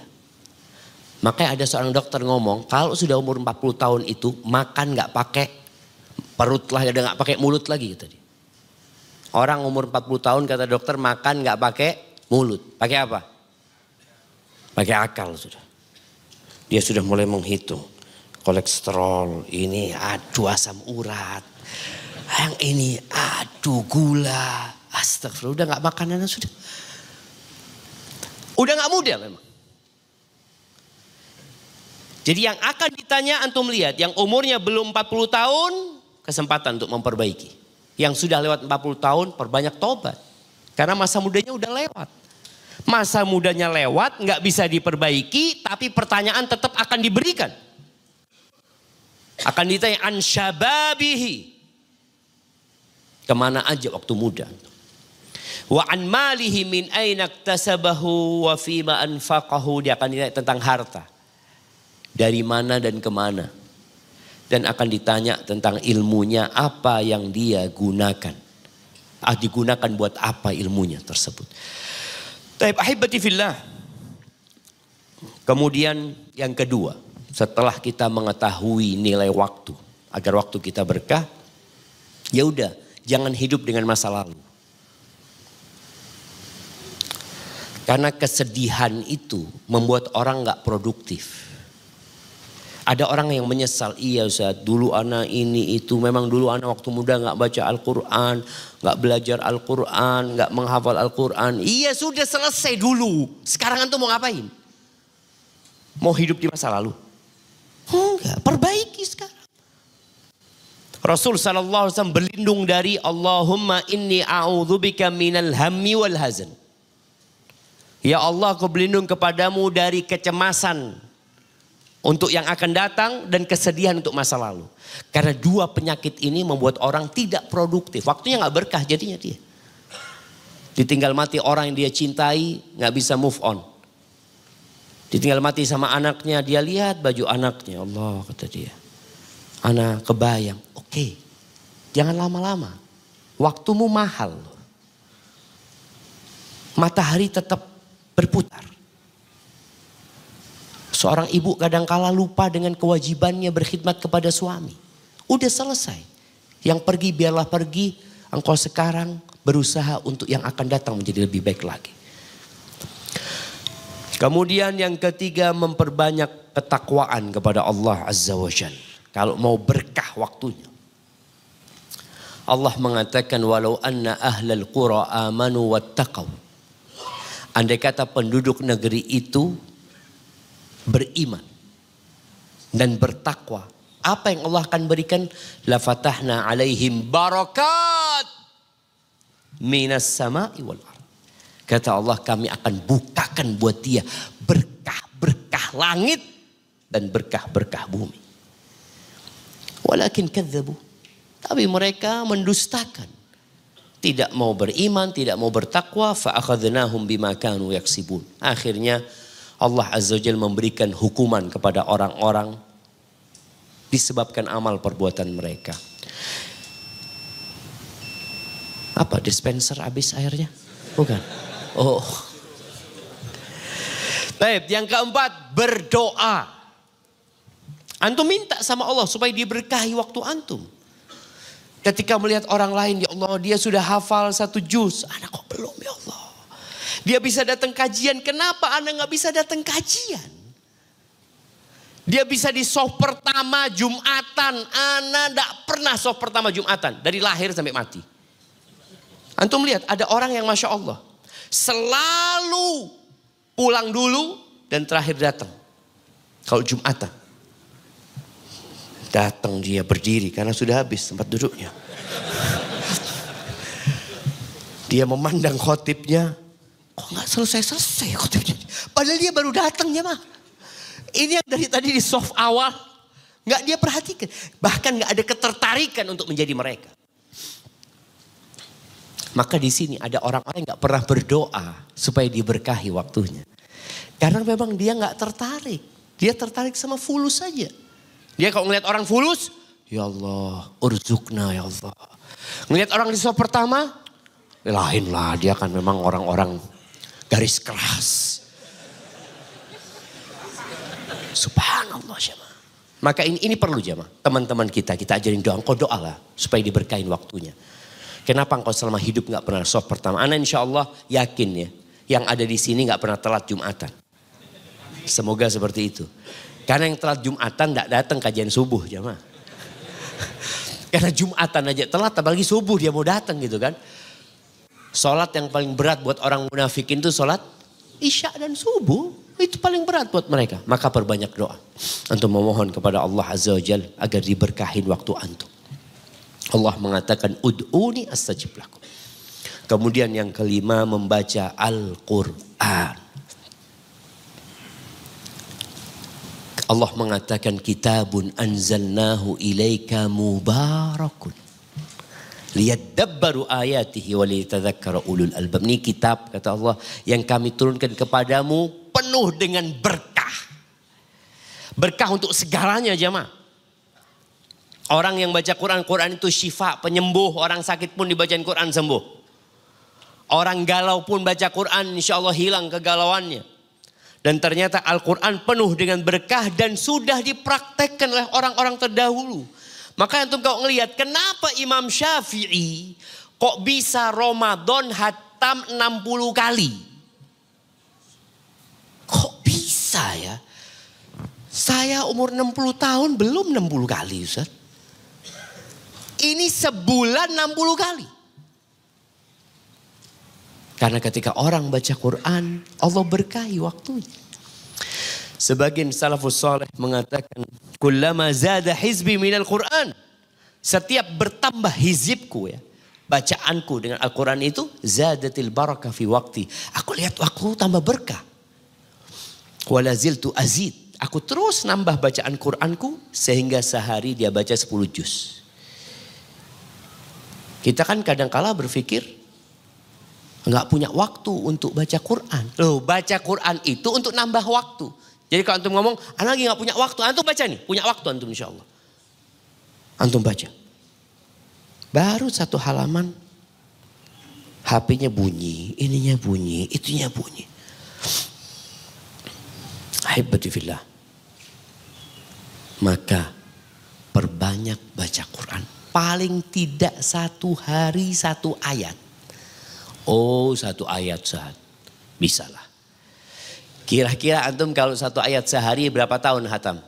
Makanya ada seorang dokter ngomong, kalau sudah umur 40 tahun itu makan nggak pakai perut lah, nggak pakai mulut lagi gitu dia. Orang umur 40 tahun kata dokter makan nggak pakai mulut, pakai apa? Pakai akal sudah. Dia sudah mulai menghitung kolesterol ini, aduh asam urat, yang ini aduh gula, astagfirullah, udah nggak makanan sudah. Udah nggak muda memang. Jadi yang akan ditanya antum lihat, yang umurnya belum 40 tahun, kesempatan untuk memperbaiki. Yang sudah lewat 40 tahun, perbanyak tobat. Karena masa mudanya udah lewat. Masa mudanya lewat, nggak bisa diperbaiki, tapi pertanyaan tetap akan diberikan. Akan ditanya, an syababihi. Kemana aja waktu muda. Wa an malihi min aina iktasabahu wa fima anfaqahu. Dia akan ditanya tentang harta. Dari mana dan kemana. Dan akan ditanya tentang ilmunya, apa yang dia gunakan. Digunakan buat apa ilmunya tersebut. Taib ahibati fillah. Kemudian yang kedua, setelah kita mengetahui nilai waktu, agar waktu kita berkah, ya udah, jangan hidup dengan masa lalu. Karena kesedihan itu membuat orang nggak produktif. Ada orang yang menyesal, iya Ustaz, dulu anak ini itu, memang dulu anak waktu muda gak baca Al-Quran, gak belajar Al-Quran, gak menghafal Al-Quran. Iya sudah selesai dulu, sekarang antum mau ngapain? Mau hidup di masa lalu? Enggak, perbaiki sekarang. Rasul SAW berlindung dari Allahumma inni a'udzubika minal hammi wal hazan. Ya Allah, aku berlindung kepadamu dari kecemasan untuk yang akan datang dan kesedihan untuk masa lalu. Karena dua penyakit ini membuat orang tidak produktif. Waktunya gak berkah jadinya dia. Ditinggal mati orang yang dia cintai, gak bisa move on. Ditinggal mati sama anaknya, dia lihat baju anaknya. Allah, kata dia. Anak kebayang, oke, jangan lama-lama. Waktumu mahal. Matahari tetap berputar. Seorang ibu kadangkala lupa dengan kewajibannya berkhidmat kepada suami. Udah selesai. Yang pergi biarlah pergi. Engkau sekarang berusaha untuk yang akan datang menjadi lebih baik lagi. Kemudian yang ketiga, memperbanyak ketakwaan kepada Allah Azza wa Jalla. Kalau mau berkah waktunya. Allah mengatakan walau anna ahlal qura amanu wattaqaw. Andai kata penduduk negeri itu beriman dan bertakwa, apa yang Allah akan berikan? La fatahna alaihim barakat minas sama'i wal ardh. Kata Allah, kami akan bukakan buat dia berkah-berkah langit dan berkah-berkah bumi. Walakin kadzabu, tapi mereka mendustakan. Tidak mau beriman, tidak mau bertakwa, fa akhadnahum bima kanu yaksibun. Akhirnya Allah Azza wa Jalla memberikan hukuman kepada orang-orang disebabkan amal perbuatan mereka. Apa, dispenser habis airnya? Bukan. Oh. Baik, yang keempat, berdoa. Antum minta sama Allah supaya diberkahi waktu antum. Ketika melihat orang lain, ya Allah, dia sudah hafal 1 juz, anak kok belum, ya Allah. Dia bisa datang kajian, kenapa anak gak bisa datang kajian? Dia bisa di soft pertama Jumatan, anak gak pernah soft pertama Jumatan. Dari lahir sampai mati. Antum lihat ada orang yang Masya Allah. Selalu pulang dulu dan terakhir datang. Kalau Jumatan. Datang dia berdiri karena sudah habis tempat duduknya. Dia memandang khotibnya. Kok gak selesai-selesai khotibnya. Padahal dia baru datang ya mah. Ini yang dari tadi di soft awal. Gak dia perhatikan. Bahkan gak ada ketertarikan untuk menjadi mereka. Maka di sini ada orang-orang yang gak pernah berdoa. Supaya diberkahi waktunya. Karena memang dia gak tertarik. Dia tertarik sama fulus saja. Dia kalau ngeliat orang fulus. Ya Allah, urzukna ya Allah. Ngeliat orang di soft pertama. Lain lah, dia kan memang orang-orang garis keras. Subhanallah jemaah. Maka ini perlu jemaah. Teman-teman kita ajarin doa. Engkau doalah supaya diberkahin waktunya. Kenapa engkau selama hidup gak pernah soft pertama? Ana insya Allah yakin ya. Yang ada di sini gak pernah telat Jumatan. Semoga seperti itu. Karena yang telat Jumatan gak datang kajian subuh jemaah. Karena Jumatan aja telat, apalagi subuh dia mau datang gitu kan. Sholat yang paling berat buat orang munafikin itu sholat Isya dan subuh. Itu paling berat buat mereka. Maka perbanyak doa. Antum memohon kepada Allah Azza wa Jalla agar diberkahin waktu antum. Allah mengatakan ud'uni astajib lakum. Kemudian yang kelima membaca Al-Quran. Allah mengatakan kitabun anzalnahu ilaika mubarakun. Liyadabbaru ayatihi wa liyatadzakkara ulul albab. Ini kitab kata Allah yang kami turunkan kepadamu penuh dengan berkah. Berkah untuk segalanya jemaah. Orang yang baca Quran itu syifa, penyembuh. Orang sakit pun dibacain Quran sembuh. Orang galau pun baca Quran insya Allah hilang kegalauannya. Dan ternyata Al-Quran penuh dengan berkah dan sudah dipraktekkan oleh orang-orang terdahulu. Maka antum kau ngelihat kenapa Imam Syafi'i kok bisa Ramadan hatam 60 kali. Kok bisa ya? Saya umur 60 tahun belum 60 kali Ustaz. Ini sebulan 60 kali. Karena ketika orang baca Quran, Allah berkahi waktunya. Sebagian salafus saleh mengatakan, kullama zada hizbi minal Quran. Setiap bertambah hizibku ya, bacaanku dengan Al-Quran itu, zadatil barakah fi wakti. Aku lihat waktu tambah berkah. Walaziltu azid. Aku terus nambah bacaan Quranku sehingga sehari dia baca 10 juz. Kita kan kadang-kala berpikir, nggak punya waktu untuk baca Quran. Loh, baca Quran itu untuk nambah waktu. Jadi kalau antum ngomong, anak lagi nggak punya waktu, antum baca nih, punya waktu antum insya Allah. Antum baca. Baru satu halaman, HP-nya bunyi, ininya bunyi, itunya bunyi. Ahibati fillah. Maka perbanyak baca Quran. Paling tidak satu hari satu ayat. Oh, satu ayat sehari. Bisa lah. Kira-kira antum kalau satu ayat sehari berapa tahun hatam?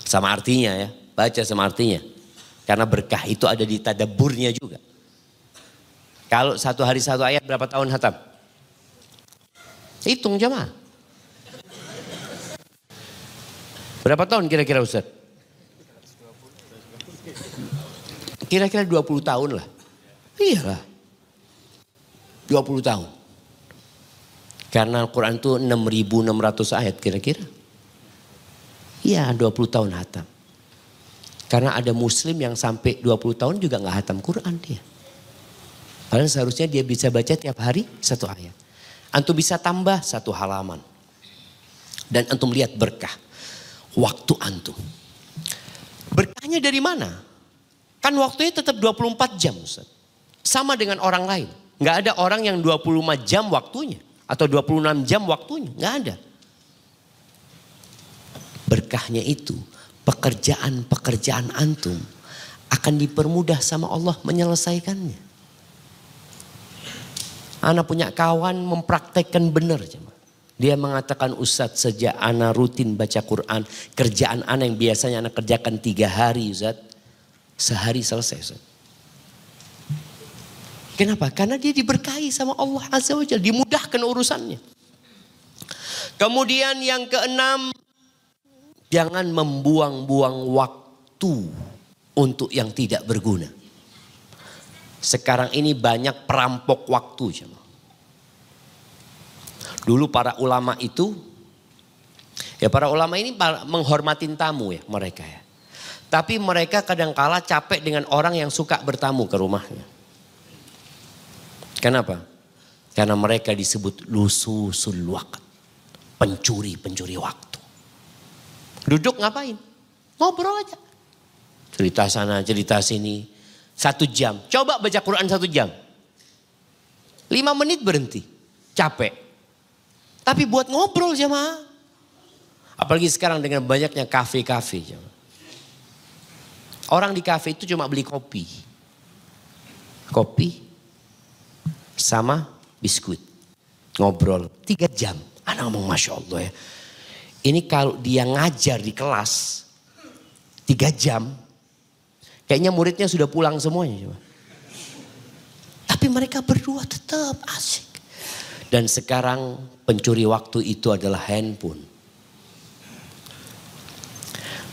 Sama artinya ya. Baca sama artinya. Karena berkah itu ada di tadabburnya juga. Kalau satu hari satu ayat berapa tahun hatam? Hitung jemaah. Berapa tahun kira-kira Ustaz? Kira-kira 20 tahun lah. Iyalah. 20 tahun. Karena Al-Quran itu 6.600 ayat kira-kira. Iya 20 tahun hatam. Karena ada muslim yang sampai 20 tahun juga gak hatam Quran dia. Padahal seharusnya dia bisa baca tiap hari satu ayat. Antum bisa tambah satu halaman. Dan antum lihat berkah. Waktu antum. Berkahnya dari mana? Kan waktunya tetap 24 jam Ustaz. Sama dengan orang lain. Nggak ada orang yang 25 jam waktunya. Atau 26 jam waktunya. Nggak ada. Berkahnya itu. Pekerjaan-pekerjaan antum. Akan dipermudah sama Allah menyelesaikannya. Ana punya kawan mempraktekkan benar. Dia mengatakan Ustadz sejak ana rutin baca Quran. Kerjaan ana yang biasanya ana kerjakan 3 hari Ustadz. Sehari selesai Ustadz. Kenapa? Karena dia diberkahi sama Allah Azza wa Jalla. Dimudahkan urusannya. Kemudian yang keenam. Jangan membuang-buang waktu untuk yang tidak berguna. Sekarang ini banyak perampok waktu. Dulu para ulama itu. Ya para ulama ini menghormatin tamu ya mereka ya. Tapi mereka kadangkala capek dengan orang yang suka bertamu ke rumahnya. Kenapa? Karena mereka disebut lususul waqt. Pencuri waktu. Duduk ngapain? Ngobrol aja. Cerita sana, cerita sini. 1 jam. Coba baca Quran 1 jam. 5 menit berhenti. Capek. Tapi buat ngobrol jemaah. Apalagi sekarang dengan banyaknya kafe-kafe. Orang di kafe itu cuma beli kopi. Kopi sama biskuit. Ngobrol 3 jam. Anak ngomong Masya Allah ya. Ini kalau dia ngajar di kelas 3 jam. Kayaknya muridnya sudah pulang semuanya. Tapi mereka berdua tetap asik. Dan sekarang pencuri waktu itu adalah handphone.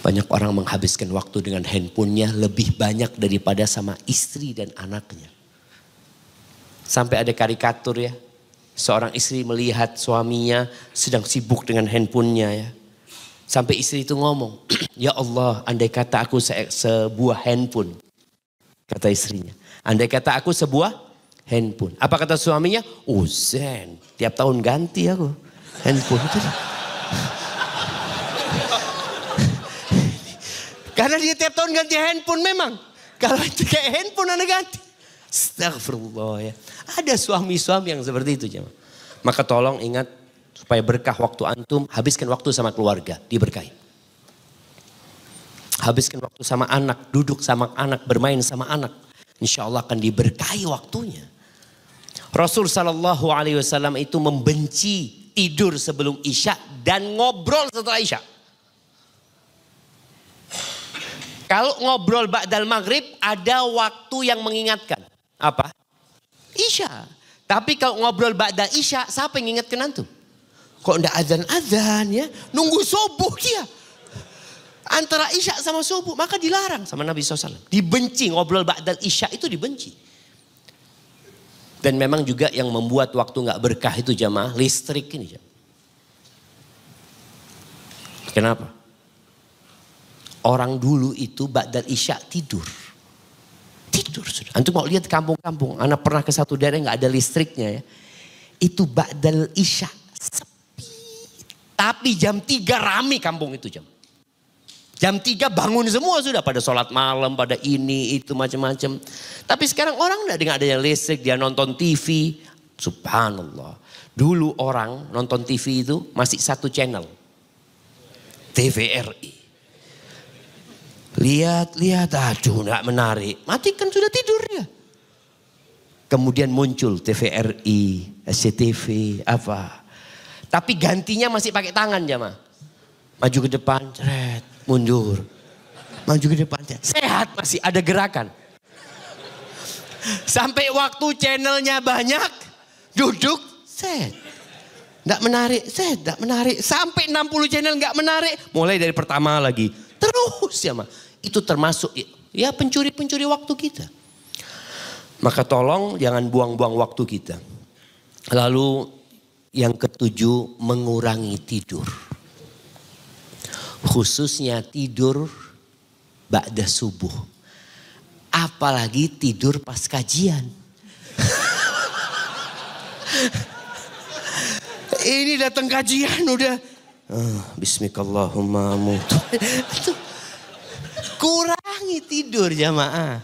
Banyak orang menghabiskan waktu dengan handphonenya lebih banyak daripada sama istri dan anaknya. Sampai ada karikatur ya. Seorang istri melihat suaminya sedang sibuk dengan handphonenya ya. Sampai istri itu ngomong, ya Allah andai kata aku sebuah handphone. Kata istrinya, andai kata aku sebuah handphone. Apa kata suaminya? Oh Zen, tiap tahun ganti aku handphone itu. Karena dia tiap tahun ganti handphone memang. Kalau itu kayak handphone anda ganti. Astagfirullah ya. Ada suami-suami yang seperti itu. Jemaah. Maka tolong ingat supaya berkah waktu antum. Habiskan waktu sama keluarga. Diberkahi. Habiskan waktu sama anak. Duduk sama anak. Bermain sama anak. Insya Allah akan diberkahi waktunya. Rasul SAW itu membenci tidur sebelum Isya. Dan ngobrol setelah Isya. Kalau ngobrol ba'dal maghrib ada waktu yang mengingatkan. Apa? Isya. Tapi kalau ngobrol ba'dal Isya siapa yang ingatkan antum? Kok enggak azan-azan ya? Nunggu subuh dia. Antara Isya sama subuh maka dilarang sama Nabi SAW. Dibenci ngobrol ba'dal Isya itu dibenci. Dan memang juga yang membuat waktu enggak berkah itu jamaah listrik ini. Kenapa? Orang dulu itu ba'dal Isya tidur. Tidur sudah. Antum mau lihat kampung-kampung. Anak pernah ke satu daerah nggak ada listriknya ya. Itu ba'dal Isya sepi. Tapi jam 3 rame kampung itu jam. Jam 3 bangun semua sudah pada sholat malam, pada ini itu macam-macam. Tapi sekarang orang nggak ada yang listrik, dia nonton TV. Subhanallah. Dulu orang nonton TV itu masih satu channel. TVRI. Lihat, aduh gak menarik. Matikan sudah tidur ya. Kemudian muncul TVRI, SCTV, apa. Tapi gantinya masih pakai tangan jamaah. Maju ke depan, ceret, mundur. Maju ke depan, ceret. Sehat masih ada gerakan. Sampai waktu channelnya banyak, duduk, set. Gak menarik, set, gak menarik. Sampai 60 channel gak menarik, mulai dari pertama lagi. Terus ya mah. Itu termasuk ya pencuri-pencuri waktu kita. Maka tolong jangan buang-buang waktu kita. Lalu yang ketujuh mengurangi tidur. Khususnya tidur ba'da subuh. Apalagi tidur pas kajian. Ini datang kajian udah. Bismillahirrahmanirrahim. Kurangi tidur jamaah.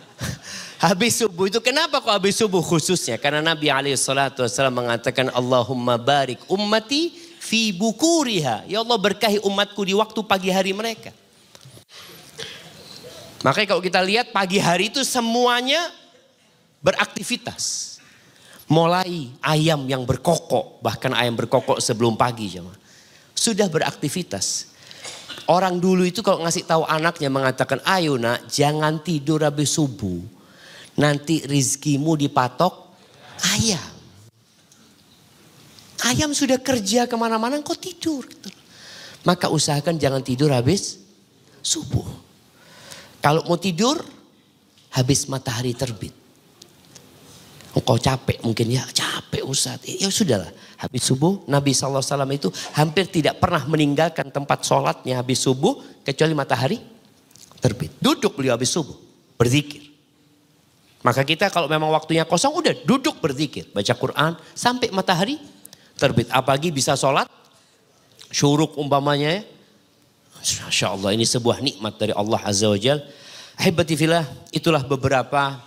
Habis subuh itu kenapa kok habis subuh khususnya? Karena Nabi SAW mengatakan Allahumma barik ummati fi bukuriha. Ya Allah berkahi umatku di waktu pagi hari mereka. Makanya kalau kita lihat pagi hari itu semuanya beraktivitas. Mulai ayam yang berkokok, bahkan ayam berkokok sebelum pagi jamaah. Sudah beraktivitas. Orang dulu itu kalau ngasih tahu anaknya mengatakan, ayo nak jangan tidur habis subuh. Nanti rizkimu dipatok ayam. Ayam sudah kerja kemana-mana kok tidur. Maka usahakan jangan tidur habis subuh. Kalau mau tidur habis matahari terbit. Engkau capek mungkin ya capek Ustaz. Ya sudahlah. Habis subuh Nabi SAW itu hampir tidak pernah meninggalkan tempat sholatnya habis subuh. Kecuali matahari terbit. Duduk beliau habis subuh. Berzikir. Maka kita kalau memang waktunya kosong udah duduk berzikir. Baca Quran sampai matahari terbit. Apalagi bisa sholat. Syuruk umpamanya ya. Masya Allah ini sebuah nikmat dari Allah Azza wa Jal. Ahibati fillah, itulah beberapa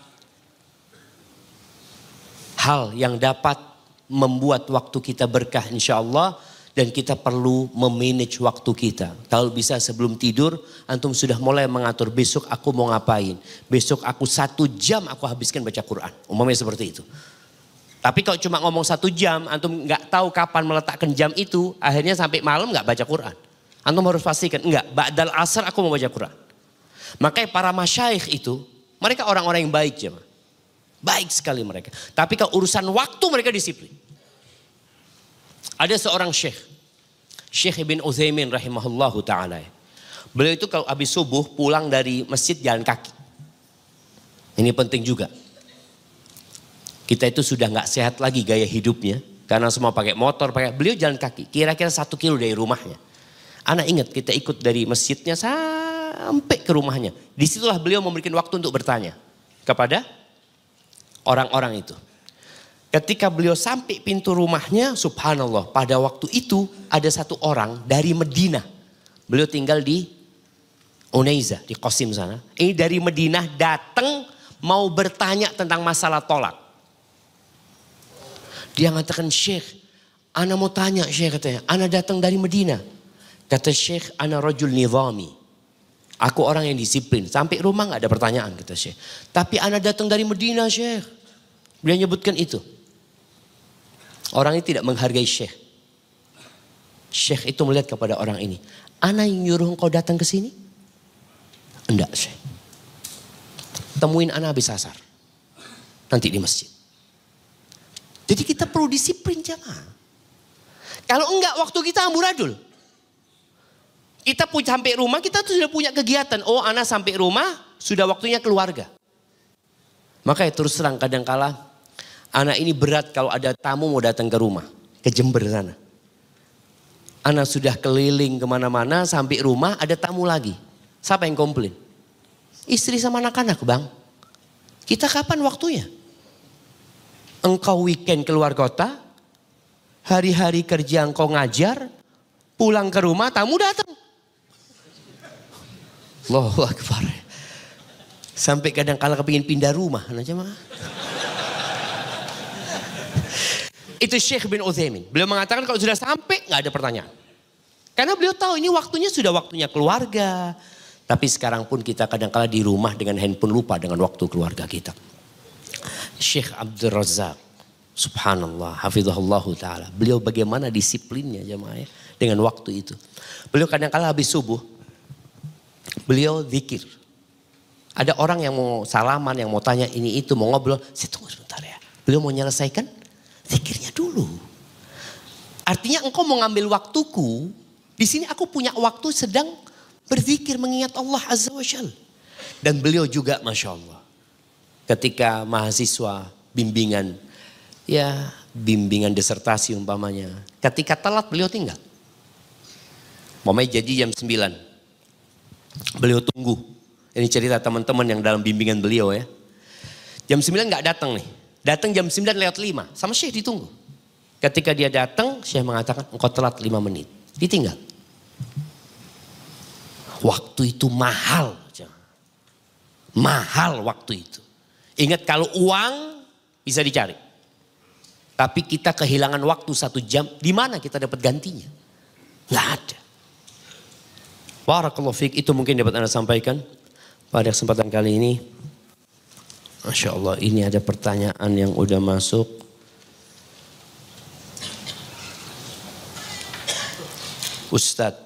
hal yang dapat membuat waktu kita berkah insya Allah. Dan kita perlu memanage waktu kita. Kalau bisa sebelum tidur, antum sudah mulai mengatur besok aku mau ngapain. Besok aku 1 jam aku habiskan baca Quran. Umumnya seperti itu. Tapi kalau cuma ngomong 1 jam, antum nggak tahu kapan meletakkan jam itu, akhirnya sampai malam nggak baca Quran. Antum harus pastikan, enggak, ba'dal asar aku mau baca Quran. Makanya para masyayikh itu, mereka orang-orang yang baik jemaah. Baik sekali mereka. Tapi kalau urusan waktu mereka disiplin. Ada seorang syekh, Syekh Ibn Utsaimin rahimahullahu ta'ala. Beliau itu kalau habis subuh pulang dari masjid jalan kaki. Ini penting juga. Kita itu sudah gak sehat lagi gaya hidupnya. Karena semua pakai motor, beliau jalan kaki. Kira-kira 1 kilo dari rumahnya. Anak ingat kita ikut dari masjidnya sampai ke rumahnya. Disitulah beliau memberikan waktu untuk bertanya kepada orang-orang itu. Ketika beliau sampai pintu rumahnya, subhanallah, pada waktu itu ada 1 orang dari Medina. Beliau tinggal di Unaiza, di Qasim sana. Ini dari Medina datang mau bertanya tentang masalah tolak. Dia mengatakan, Syekh, ana mau tanya Syekh katanya, ana datang dari Medina. Kata Syekh, ana rajul nizami. Aku orang yang disiplin. Sampai rumah gak ada pertanyaan kata Syekh. Tapi ana datang dari Medina Syekh. Beliau nyebutkan itu. Orang ini tidak menghargai Syekh. Syekh itu melihat kepada orang ini. Ana yang nyuruh engkau datang ke sini? Enggak Syekh. Temuin ana habis asar. Nanti di masjid. Jadi kita perlu disiplin jamaah. Kalau enggak waktu kita amburadul. Kita sampai rumah kita tuh sudah punya kegiatan. Oh ana sampai rumah sudah waktunya keluarga. Makanya terus terang kadangkala anak ini berat kalau ada tamu mau datang ke rumah. Ke Jember sana. Anak sudah keliling kemana-mana sampai rumah ada tamu lagi. Siapa yang komplain? Istri sama anak-anak bang. Kita kapan waktunya? Engkau weekend keluar kota. Hari-hari kerja engkau ngajar. Pulang ke rumah tamu datang. Allahu Akbar. Sampai kadang-kala kepingin pindah rumah. Itu Syekh bin Utsaimin. Beliau mengatakan kalau sudah sampai nggak ada pertanyaan. Karena beliau tahu ini waktunya sudah waktunya keluarga. Tapi sekarang pun kita kadang-kala di rumah dengan handphone lupa dengan waktu keluarga kita. Syekh Abdul Razak. Subhanallah. Hafizahullahu ta'ala. Beliau bagaimana disiplinnya jemaah dengan waktu itu. Beliau kadang-kala habis subuh. Beliau zikir. Ada orang yang mau salaman, yang mau tanya ini itu, mau ngobrol. Saya tunggu sebentar ya. Beliau mau menyelesaikan zikirnya dulu. Artinya engkau mau ngambil waktuku. Di sini aku punya waktu sedang berzikir mengingat Allah Azza wa Jalla. Dan beliau juga Masya Allah. Ketika mahasiswa bimbingan. Ya bimbingan disertasi umpamanya. Ketika telat beliau tinggal. Umpamanya jadi jam 9. Beliau tunggu. Ini cerita teman-teman yang dalam bimbingan beliau ya. Jam 9 gak datang nih. Datang jam 9 lewat 5. Sama Syekh ditunggu. Ketika dia datang, Syekh mengatakan engkau telat 5 menit. Ditinggal. Waktu itu mahal. Mahal waktu itu. Ingat kalau uang bisa dicari. Tapi kita kehilangan waktu 1 jam. Di mana kita dapat gantinya? Gak ada. Barakallahu fiik. Itu mungkin dapat Anda sampaikan pada kesempatan kali ini. Masya Allah, ini ada pertanyaan yang udah masuk. Ustadz,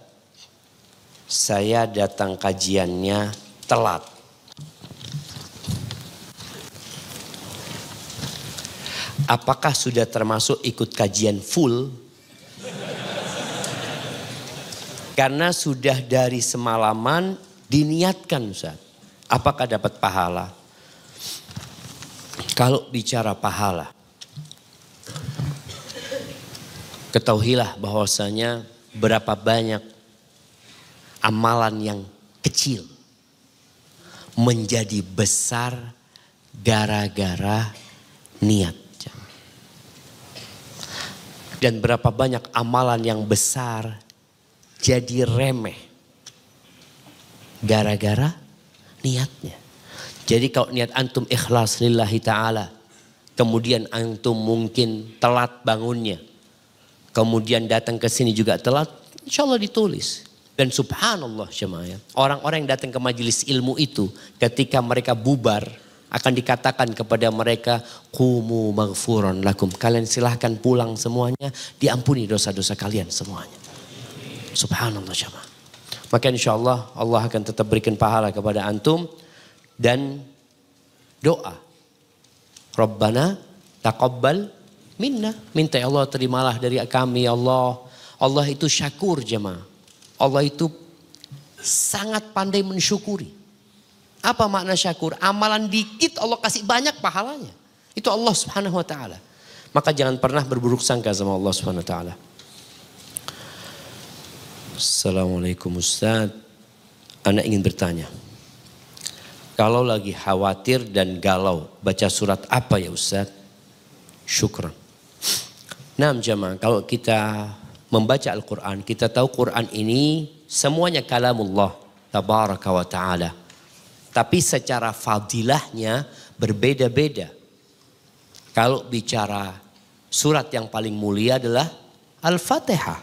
saya datang kajiannya telat. Apakah sudah termasuk ikut kajian full? Karena sudah dari semalaman diniatkan Ustadz. Apakah dapat pahala? Kalau bicara pahala, ketahuilah bahwasanya berapa banyak amalan yang kecil menjadi besar gara-gara niat. Dan berapa banyak amalan yang besar jadi remeh gara-gara niatnya. Jadi kalau niat antum ikhlas lillahi ta'ala. Kemudian antum mungkin telat bangunnya. kemudian datang ke sini juga telat, insya Allah ditulis. Dan subhanallah jemaah, orang-orang yang datang ke majelis ilmu itu ketika mereka bubar akan dikatakan kepada mereka, qumu maghfuran lakum, kalian silahkan pulang semuanya, diampuni dosa-dosa kalian semuanya. Subhanallah jemaah. Maka insya Allah Allah akan tetap berikan pahala kepada antum. Dan doa, Rabbana taqabbal minna, minta ya Allah terimalah dari kami ya Allah. Allah itu syakur jemaah. Allah itu sangat pandai mensyukuri. Apa makna syakur? Amalan dikit Allah kasih banyak pahalanya. Itu Allah Subhanahu wa taala. Maka jangan pernah berburuk sangka sama Allah Subhanahu wa taala. Assalamualaikum Ustaz. Anak ingin bertanya. Kalau lagi khawatir dan galau, baca surat apa ya Ustaz? Syukran. Nah jemaah, kalau kita membaca Al-Quran, kita tahu Quran ini semuanya kalamullah tabaraka wa ta'ala. Tapi secara fadilahnya berbeda-beda. Kalau bicara surat yang paling mulia adalah Al-Fatihah.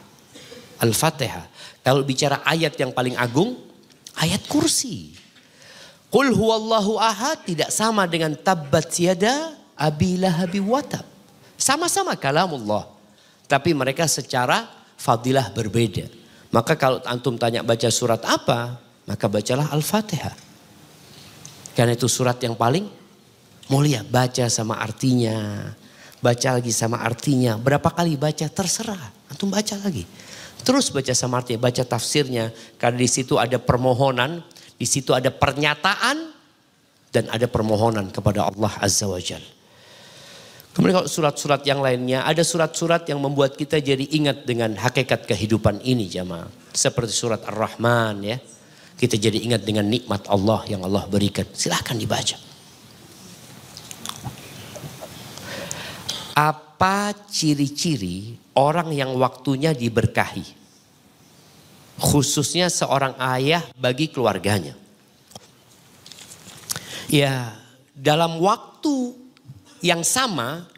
Al-Fatihah. Kalau bicara ayat yang paling agung, ayat kursi. Qul huwallahu ahad tidak sama dengan tabbat yada abi lahabi watab. Sama-sama kalamullah. Tapi mereka secara fadilah berbeda. Maka kalau antum tanya baca surat apa, maka bacalah Al-Fatihah. Karena itu surat yang paling mulia. Baca sama artinya. Baca lagi sama artinya. Berapa kali baca terserah. Antum baca lagi. Terus baca sama artinya. Baca tafsirnya. Karena di situ ada permohonan. Di situ ada pernyataan. Dan ada permohonan kepada Allah Azza wa Jalla. Kemudian kalau surat-surat yang lainnya, ada surat-surat yang membuat kita jadi ingat dengan hakikat kehidupan ini jamaah. Seperti surat Ar-Rahman ya. Kita jadi ingat dengan nikmat Allah yang Allah berikan. Silahkan dibaca. Apa ciri-ciri orang yang waktunya diberkahi? Khususnya seorang ayah bagi keluarganya. Ya, dalam waktu yang sama,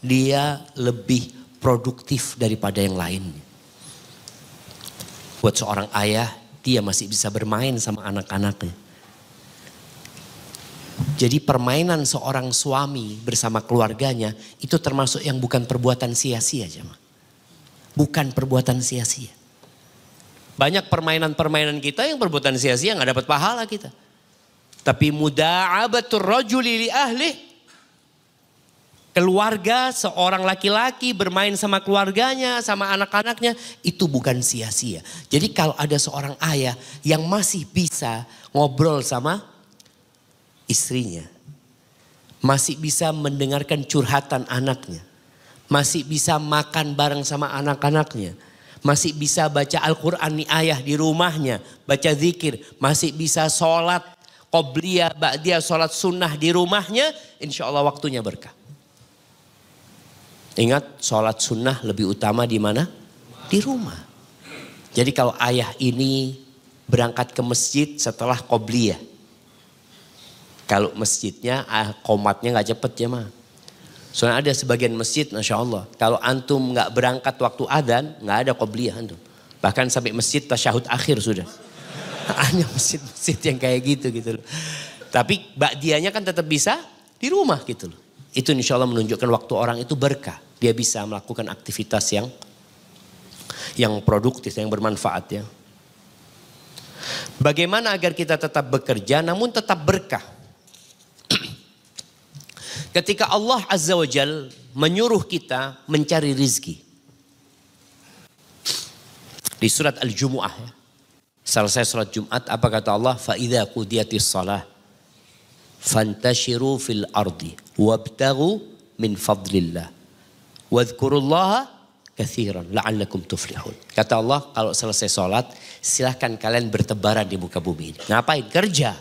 dia lebih produktif daripada yang lain. Buat seorang ayah, dia masih bisa bermain sama anak-anaknya. Jadi permainan seorang suami bersama keluarganya, itu termasuk yang bukan perbuatan sia-sia. Bukan perbuatan sia-sia. Banyak permainan-permainan kita yang perbuatan sia-sia, gak dapat pahala kita. Tapi muda'abatur rajuli li ahlih. Keluarga seorang laki-laki bermain sama keluarganya, sama anak-anaknya, itu bukan sia-sia. Jadi kalau ada seorang ayah yang masih bisa ngobrol sama istrinya, masih bisa mendengarkan curhatan anaknya, masih bisa makan bareng sama anak-anaknya, masih bisa baca Al-Quran nih ayah di rumahnya, baca zikir, masih bisa sholat qobliyah, ba'diyah, sholat sunnah di rumahnya, insya Allah waktunya berkah. Ingat, sholat sunnah lebih utama di mana? Di rumah. Jadi kalau ayah ini berangkat ke masjid setelah qobliyah. Kalau masjidnya qomatnya gak cepet ya mah. Soalnya ada sebagian masjid, Masya Allah. Kalau antum gak berangkat waktu adzan, gak ada qobliyah antum. Bahkan sampai masjid tasyahud akhir sudah. Hanya masjid-masjid yang kayak gitu loh. Tapi ba'diyahnya kan tetap bisa di rumah gitu loh. Itu insya Allah menunjukkan waktu orang itu berkah. Dia bisa melakukan aktivitas yang produktif, yang bermanfaat ya. Bagaimana agar kita tetap bekerja namun tetap berkah? Ketika Allah Azza wa Jal menyuruh kita mencari rizki. Di surat Al-Jumu'ah ya. Selesai surat Jumat apa kata Allah? فَإِذَا قُدِيَتِ الصَّلَاةِ فَانْتَشِرُوا فِي الْأَرْضِ وَابْتَغُوا مِنْ فَضْلِ اللَّهِ Wadhkurullaha katsiran la'allakum tuflihun. Kata Allah, kalau selesai sholat, silahkan kalian bertebaran di muka bumi ini. Ngapain? Kerja.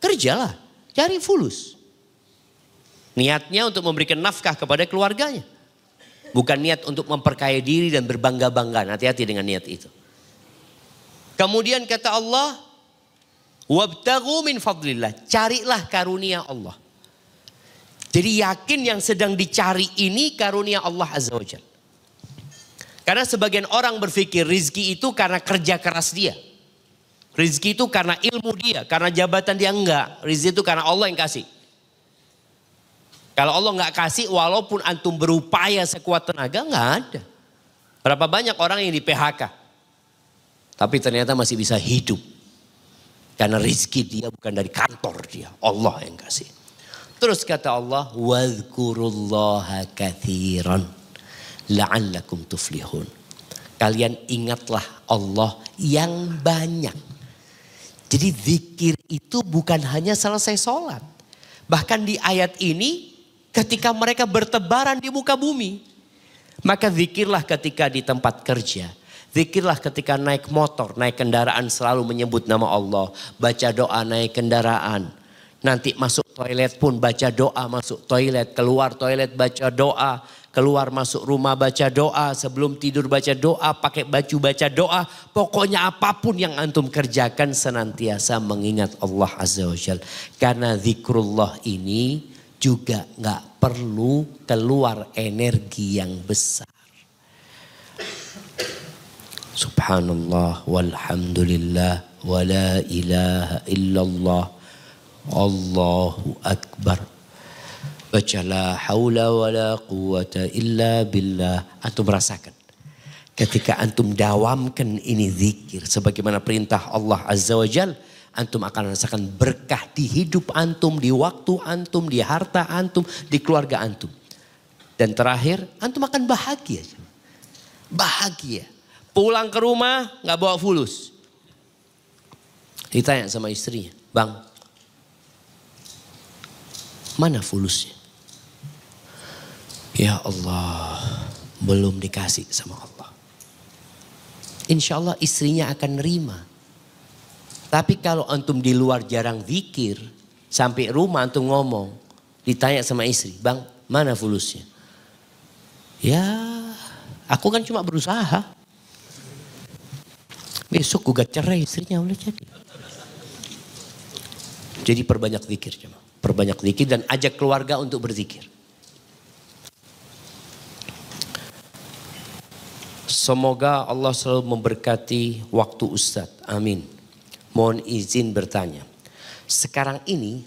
Kerjalah. Cari fulus. Niatnya untuk memberikan nafkah kepada keluarganya. Bukan niat untuk memperkaya diri dan berbangga-bangga. Hati-hati dengan niat itu. Kemudian kata Allah, wabtaghu min fadlillah. Carilah karunia Allah. Jadi yakin yang sedang dicari ini karunia Allah Azza wa Jalla. Karena sebagian orang berpikir rizki itu karena kerja keras dia. Rizki itu karena ilmu dia, karena jabatan dia. Enggak. Rizki itu karena Allah yang kasih. Kalau Allah nggak kasih, walaupun antum berupaya sekuat tenaga, nggak ada. Berapa banyak orang yang di PHK, tapi ternyata masih bisa hidup. Karena rizki dia bukan dari kantor dia, Allah yang kasih. Terus kata Allah, wadhkurullaha katsiran la'allakum tuflihun. Kalian ingatlah Allah yang banyak. Jadi zikir itu bukan hanya selesai sholat. Bahkan di ayat ini ketika mereka bertebaran di muka bumi. Maka zikirlah ketika di tempat kerja. Zikirlah ketika naik motor, naik kendaraan selalu menyebut nama Allah. Baca doa naik kendaraan. Nanti masuk toilet pun baca doa masuk toilet. Keluar toilet baca doa. Keluar masuk rumah baca doa. Sebelum tidur baca doa. Pakai baju baca doa. Pokoknya apapun yang antum kerjakan senantiasa mengingat Allah Azza wa Jalla. Karena zikrullah ini juga gak perlu keluar energi yang besar. Subhanallah walhamdulillah wa la ilaha illallah Allahu akbar. Baca la haula wa la quwata illa billah. Antum merasakan ketika antum dawamkan ini zikir sebagaimana perintah Allah Azza wa Jal, antum akan rasakan berkah di hidup antum, di waktu antum, di harta antum, di keluarga antum. Dan terakhir antum akan bahagia. Bahagia. Pulang ke rumah gak bawa fulus. Ditanya sama istrinya, bang, mana fulusnya? Ya Allah, belum dikasih sama Allah. Insya Allah istrinya akan nerima. Tapi kalau antum di luar jarang zikir, sampai rumah antum ngomong, ditanya sama istri, bang, mana fulusnya? Ya, aku kan cuma berusaha. Besok gugat cerai istrinya boleh jadi. Jadi perbanyak zikir, perbanyak zikir dan ajak keluarga untuk berzikir. Semoga Allah selalu memberkati waktu Ustadz. Amin. Mohon izin bertanya. Sekarang ini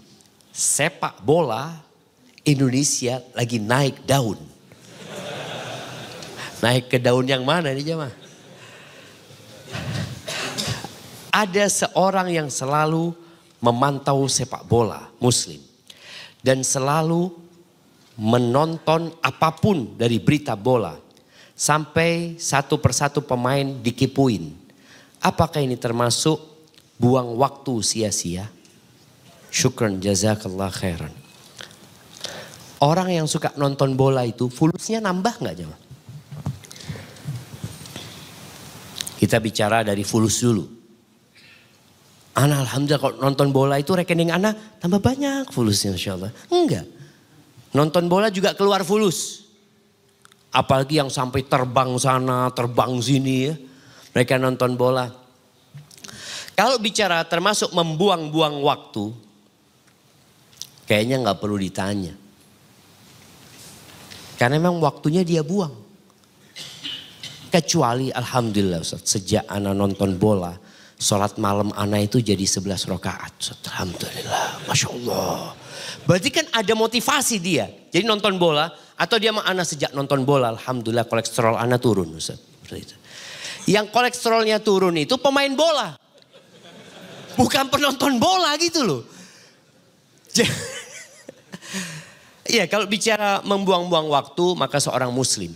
sepak bola Indonesia lagi naik daun. Naik ke daun yang mana nih jemaah? Ada seorang yang selalu memantau sepak bola muslim. Dan selalu menonton apapun dari berita bola. Sampai satu persatu pemain dikipuin. Apakah ini termasuk buang waktu sia-sia? Syukran jazakallah khairan. Orang yang suka nonton bola itu fulusnya nambah gak jemaah? Kita bicara dari fulus dulu. Ana alhamdulillah kalau nonton bola itu rekening Ana tambah banyak fulusnya insya Allah. Enggak. Nonton bola juga keluar fulus. Apalagi yang sampai terbang sana, terbang sini ya. Mereka nonton bola. Kalau bicara termasuk membuang-buang waktu. Kayaknya gak perlu ditanya. Karena memang waktunya dia buang. Kecuali alhamdulillah Ustaz, sejak Ana nonton bola. Sholat malam Ana itu jadi 11 rakaat. Alhamdulillah. Masya Allah. Berarti kan ada motivasi dia. Jadi nonton bola. Atau dia sama Ana sejak nonton bola. Alhamdulillah kolesterol Ana turun. Ustaz. Yang kolesterolnya turun itu pemain bola. Bukan penonton bola gitu loh. Iya kalau bicara membuang-buang waktu. Maka seorang muslim.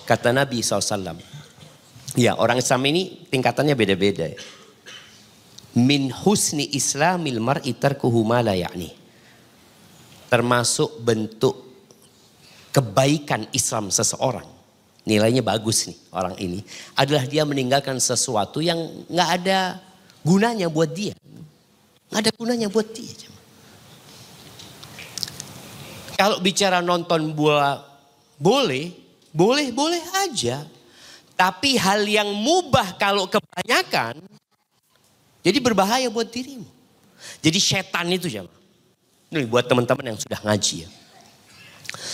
Kata Nabi SAW. Ya orang Islam ini tingkatannya beda-beda ya. Min husni islamil mar'i tarkuhu ma la ya'ni. Termasuk bentuk kebaikan Islam seseorang. Nilainya bagus nih orang ini. Adalah dia meninggalkan sesuatu yang gak ada gunanya buat dia. Gak ada gunanya buat dia. Kalau bicara nonton bola boleh aja. Tapi hal yang mubah kalau kebanyakan. Jadi berbahaya buat dirimu. Jadi setan itu jemaah. Ini buat teman-teman yang sudah ngaji ya.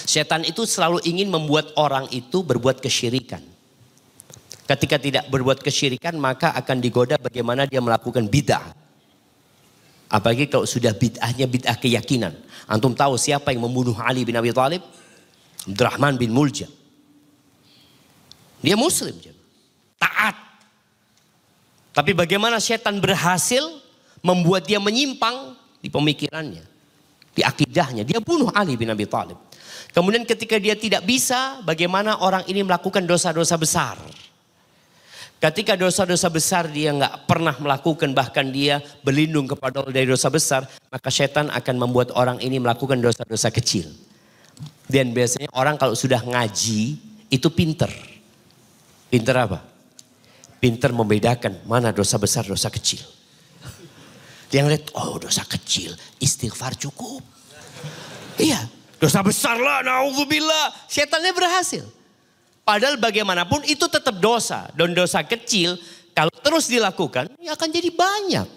Setan itu selalu ingin membuat orang itu berbuat kesyirikan. Ketika tidak berbuat kesyirikan maka akan digoda bagaimana dia melakukan bid'ah. Apalagi kalau sudah bid'ahnya bid'ah keyakinan. Antum tahu siapa yang membunuh Ali bin Abi Thalib? Abdurrahman bin Muljam. Dia muslim, taat. Tapi bagaimana setan berhasil membuat dia menyimpang di pemikirannya, di akidahnya. Dia bunuh Ali bin Abi Thalib. Kemudian ketika dia tidak bisa, bagaimana orang ini melakukan dosa-dosa besar. Ketika dosa-dosa besar dia nggak pernah melakukan, bahkan dia berlindung kepada Allah dari dosa besar, maka setan akan membuat orang ini melakukan dosa-dosa kecil. Dan biasanya orang kalau sudah ngaji itu pinter. Pinter apa? Pinter membedakan mana dosa besar, dosa kecil. Dia ngeliat, oh dosa kecil, istighfar cukup. Iya, dosa besar lah, na'udzubillah. Setannya berhasil. Padahal bagaimanapun itu tetap dosa. Dan dosa kecil kalau terus dilakukan ya akan jadi banyak.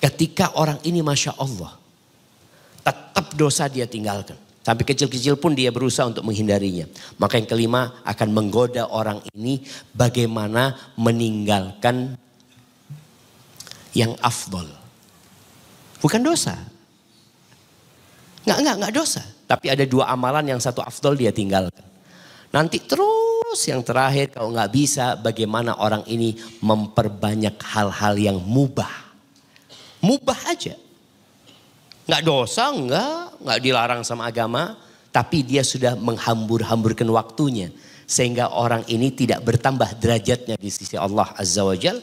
Ketika orang ini Masya Allah. Tetap dosa dia tinggalkan. Sampai kecil-kecil pun dia berusaha untuk menghindarinya. Maka yang kelima akan menggoda orang ini bagaimana meninggalkan yang afdol. Bukan dosa. Enggak dosa. Tapi ada dua amalan yang satu afdol dia tinggalkan. Nanti terus yang terakhir kalau nggak bisa bagaimana orang ini memperbanyak hal-hal yang mubah. Mubah aja. Nggak dosa, nggak dilarang sama agama. Tapi dia sudah menghambur-hamburkan waktunya. Sehingga orang ini tidak bertambah derajatnya di sisi Allah Azza wa Jal.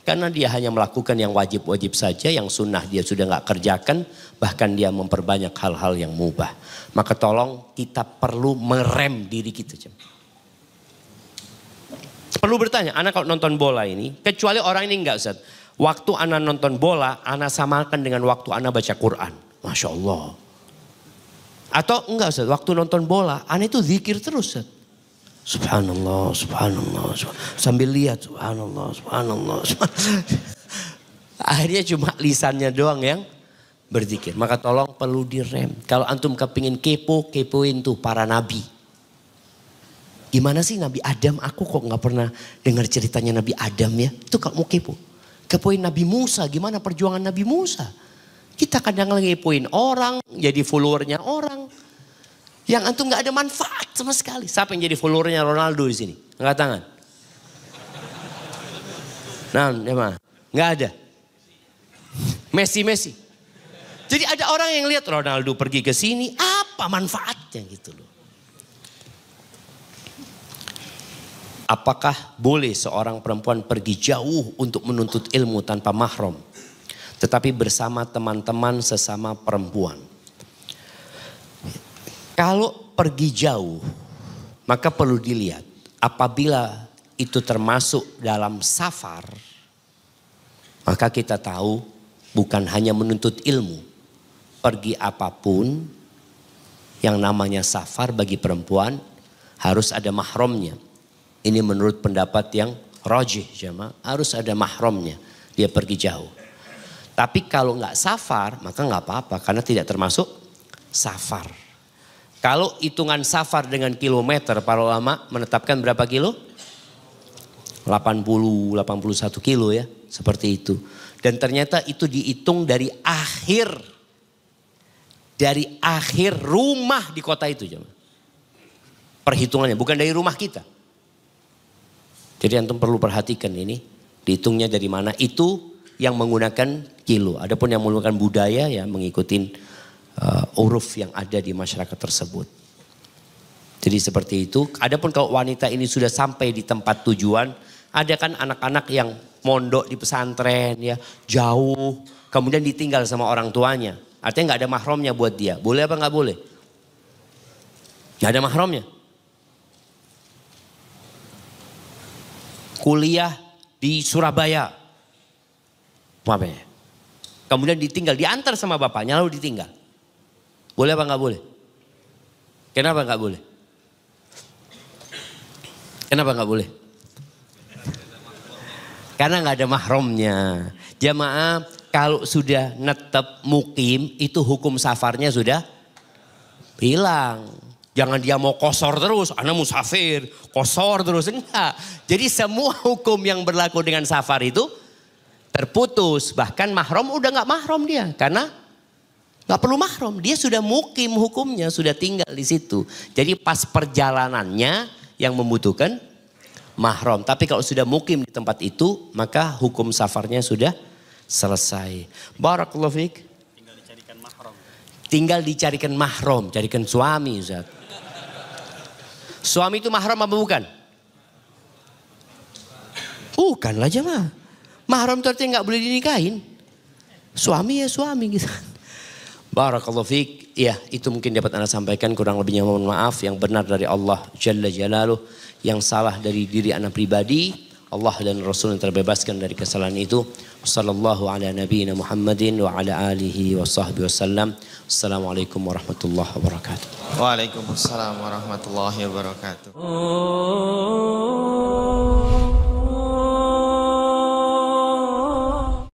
Karena dia hanya melakukan yang wajib-wajib saja, yang sunnah dia sudah nggak kerjakan. Bahkan dia memperbanyak hal-hal yang mubah. Maka tolong kita perlu merem diri kita. Perlu bertanya, anak kalau nonton bola ini, kecuali orang ini enggak Ustaz. Waktu anak nonton bola, anak samakan dengan waktu anak baca Quran. Masya Allah. Atau enggak Ustaz, waktu nonton bola, anak itu zikir terus Ustaz. Subhanallah, subhanallah, subhanallah. Sambil lihat, subhanallah, subhanallah, subhanallah. Akhirnya cuma lisannya doang yang berzikir. Maka tolong perlu direm. Kalau antum kepingin kepo, kepoin tuh para nabi. Gimana sih Nabi Adam? Aku kok gak pernah dengar ceritanya Nabi Adam ya. Itu kalau mau kepo. Kepoin Nabi Musa, gimana perjuangan Nabi Musa. Kita kadang lagi kepoin orang, jadi followernya orang. Yang antum gak ada manfaat sama sekali. Siapa yang jadi followernya Ronaldo di sini? Angkat tangan. Nah, emang gak ada. Messi. Jadi ada orang yang lihat Ronaldo pergi ke sini, apa manfaatnya gitu loh. Apakah boleh seorang perempuan pergi jauh untuk menuntut ilmu tanpa mahram, tetapi bersama teman-teman sesama perempuan? Kalau pergi jauh, maka perlu dilihat apabila itu termasuk dalam safar, maka kita tahu bukan hanya menuntut ilmu. Pergi apapun yang namanya safar bagi perempuan harus ada mahramnya. Ini menurut pendapat yang rajih jemaah, harus ada mahramnya. Dia pergi jauh. Tapi kalau nggak safar maka nggak apa-apa karena tidak termasuk safar. Kalau hitungan safar dengan kilometer para ulama menetapkan berapa kilo? 80, 81 kilo ya, seperti itu. Dan ternyata itu dihitung dari akhir rumah di kota itu jemaah. Perhitungannya bukan dari rumah kita. Jadi antum perlu perhatikan ini, dihitungnya dari mana. Itu yang menggunakan kilo. Adapun yang menggunakan budaya ya mengikuti uruf yang ada di masyarakat tersebut. Jadi seperti itu. Adapun kalau wanita ini sudah sampai di tempat tujuan, ada kan anak-anak yang mondok di pesantren ya, jauh, kemudian ditinggal sama orang tuanya. Artinya nggak ada mahramnya buat dia. Boleh apa nggak boleh? Nggak ada mahramnya. Kuliah di Surabaya. Bapaknya. Kemudian ditinggal, diantar sama bapaknya lalu ditinggal. Boleh apa nggak boleh? Kenapa nggak boleh? Kenapa nggak boleh? Karena nggak ada mahramnya. Jamaah kalau sudah netep mukim itu hukum safarnya sudah hilang. Jangan dia mau kosor terus, anak musafir, kosor terus. Enggak. Jadi semua hukum yang berlaku dengan safar itu terputus. Bahkan mahram udah nggak mahram dia. Karena nggak perlu mahram. Dia sudah mukim hukumnya, sudah tinggal di situ. Jadi pas perjalanannya yang membutuhkan mahram. Tapi kalau sudah mukim di tempat itu, maka hukum safarnya sudah selesai. Barakallahu fiik. Tinggal dicarikan mahram. Tinggal dicarikan mahram, carikan suami, Ustaz. Suami itu mahram apa bukan? Bukanlah jemaah. Mahram itu artinya nggak boleh dinikahin. Suami ya suami gitu. Barakallahu fiik. Ya, itu mungkin dapat Anda sampaikan, kurang lebihnya mohon maaf. Yang benar dari Allah Jalla Jalaluh, yang salah dari diri Anda pribadi. Allah dan Rasul yang terbebaskan dari kesalahan itu. Sallallahu ala nabiyina Muhammadin wa ala alihi wa sahbihi wasallam. Assalamualaikum warahmatullahi wabarakatuh. Waalaikumsalam warahmatullahi wabarakatuh.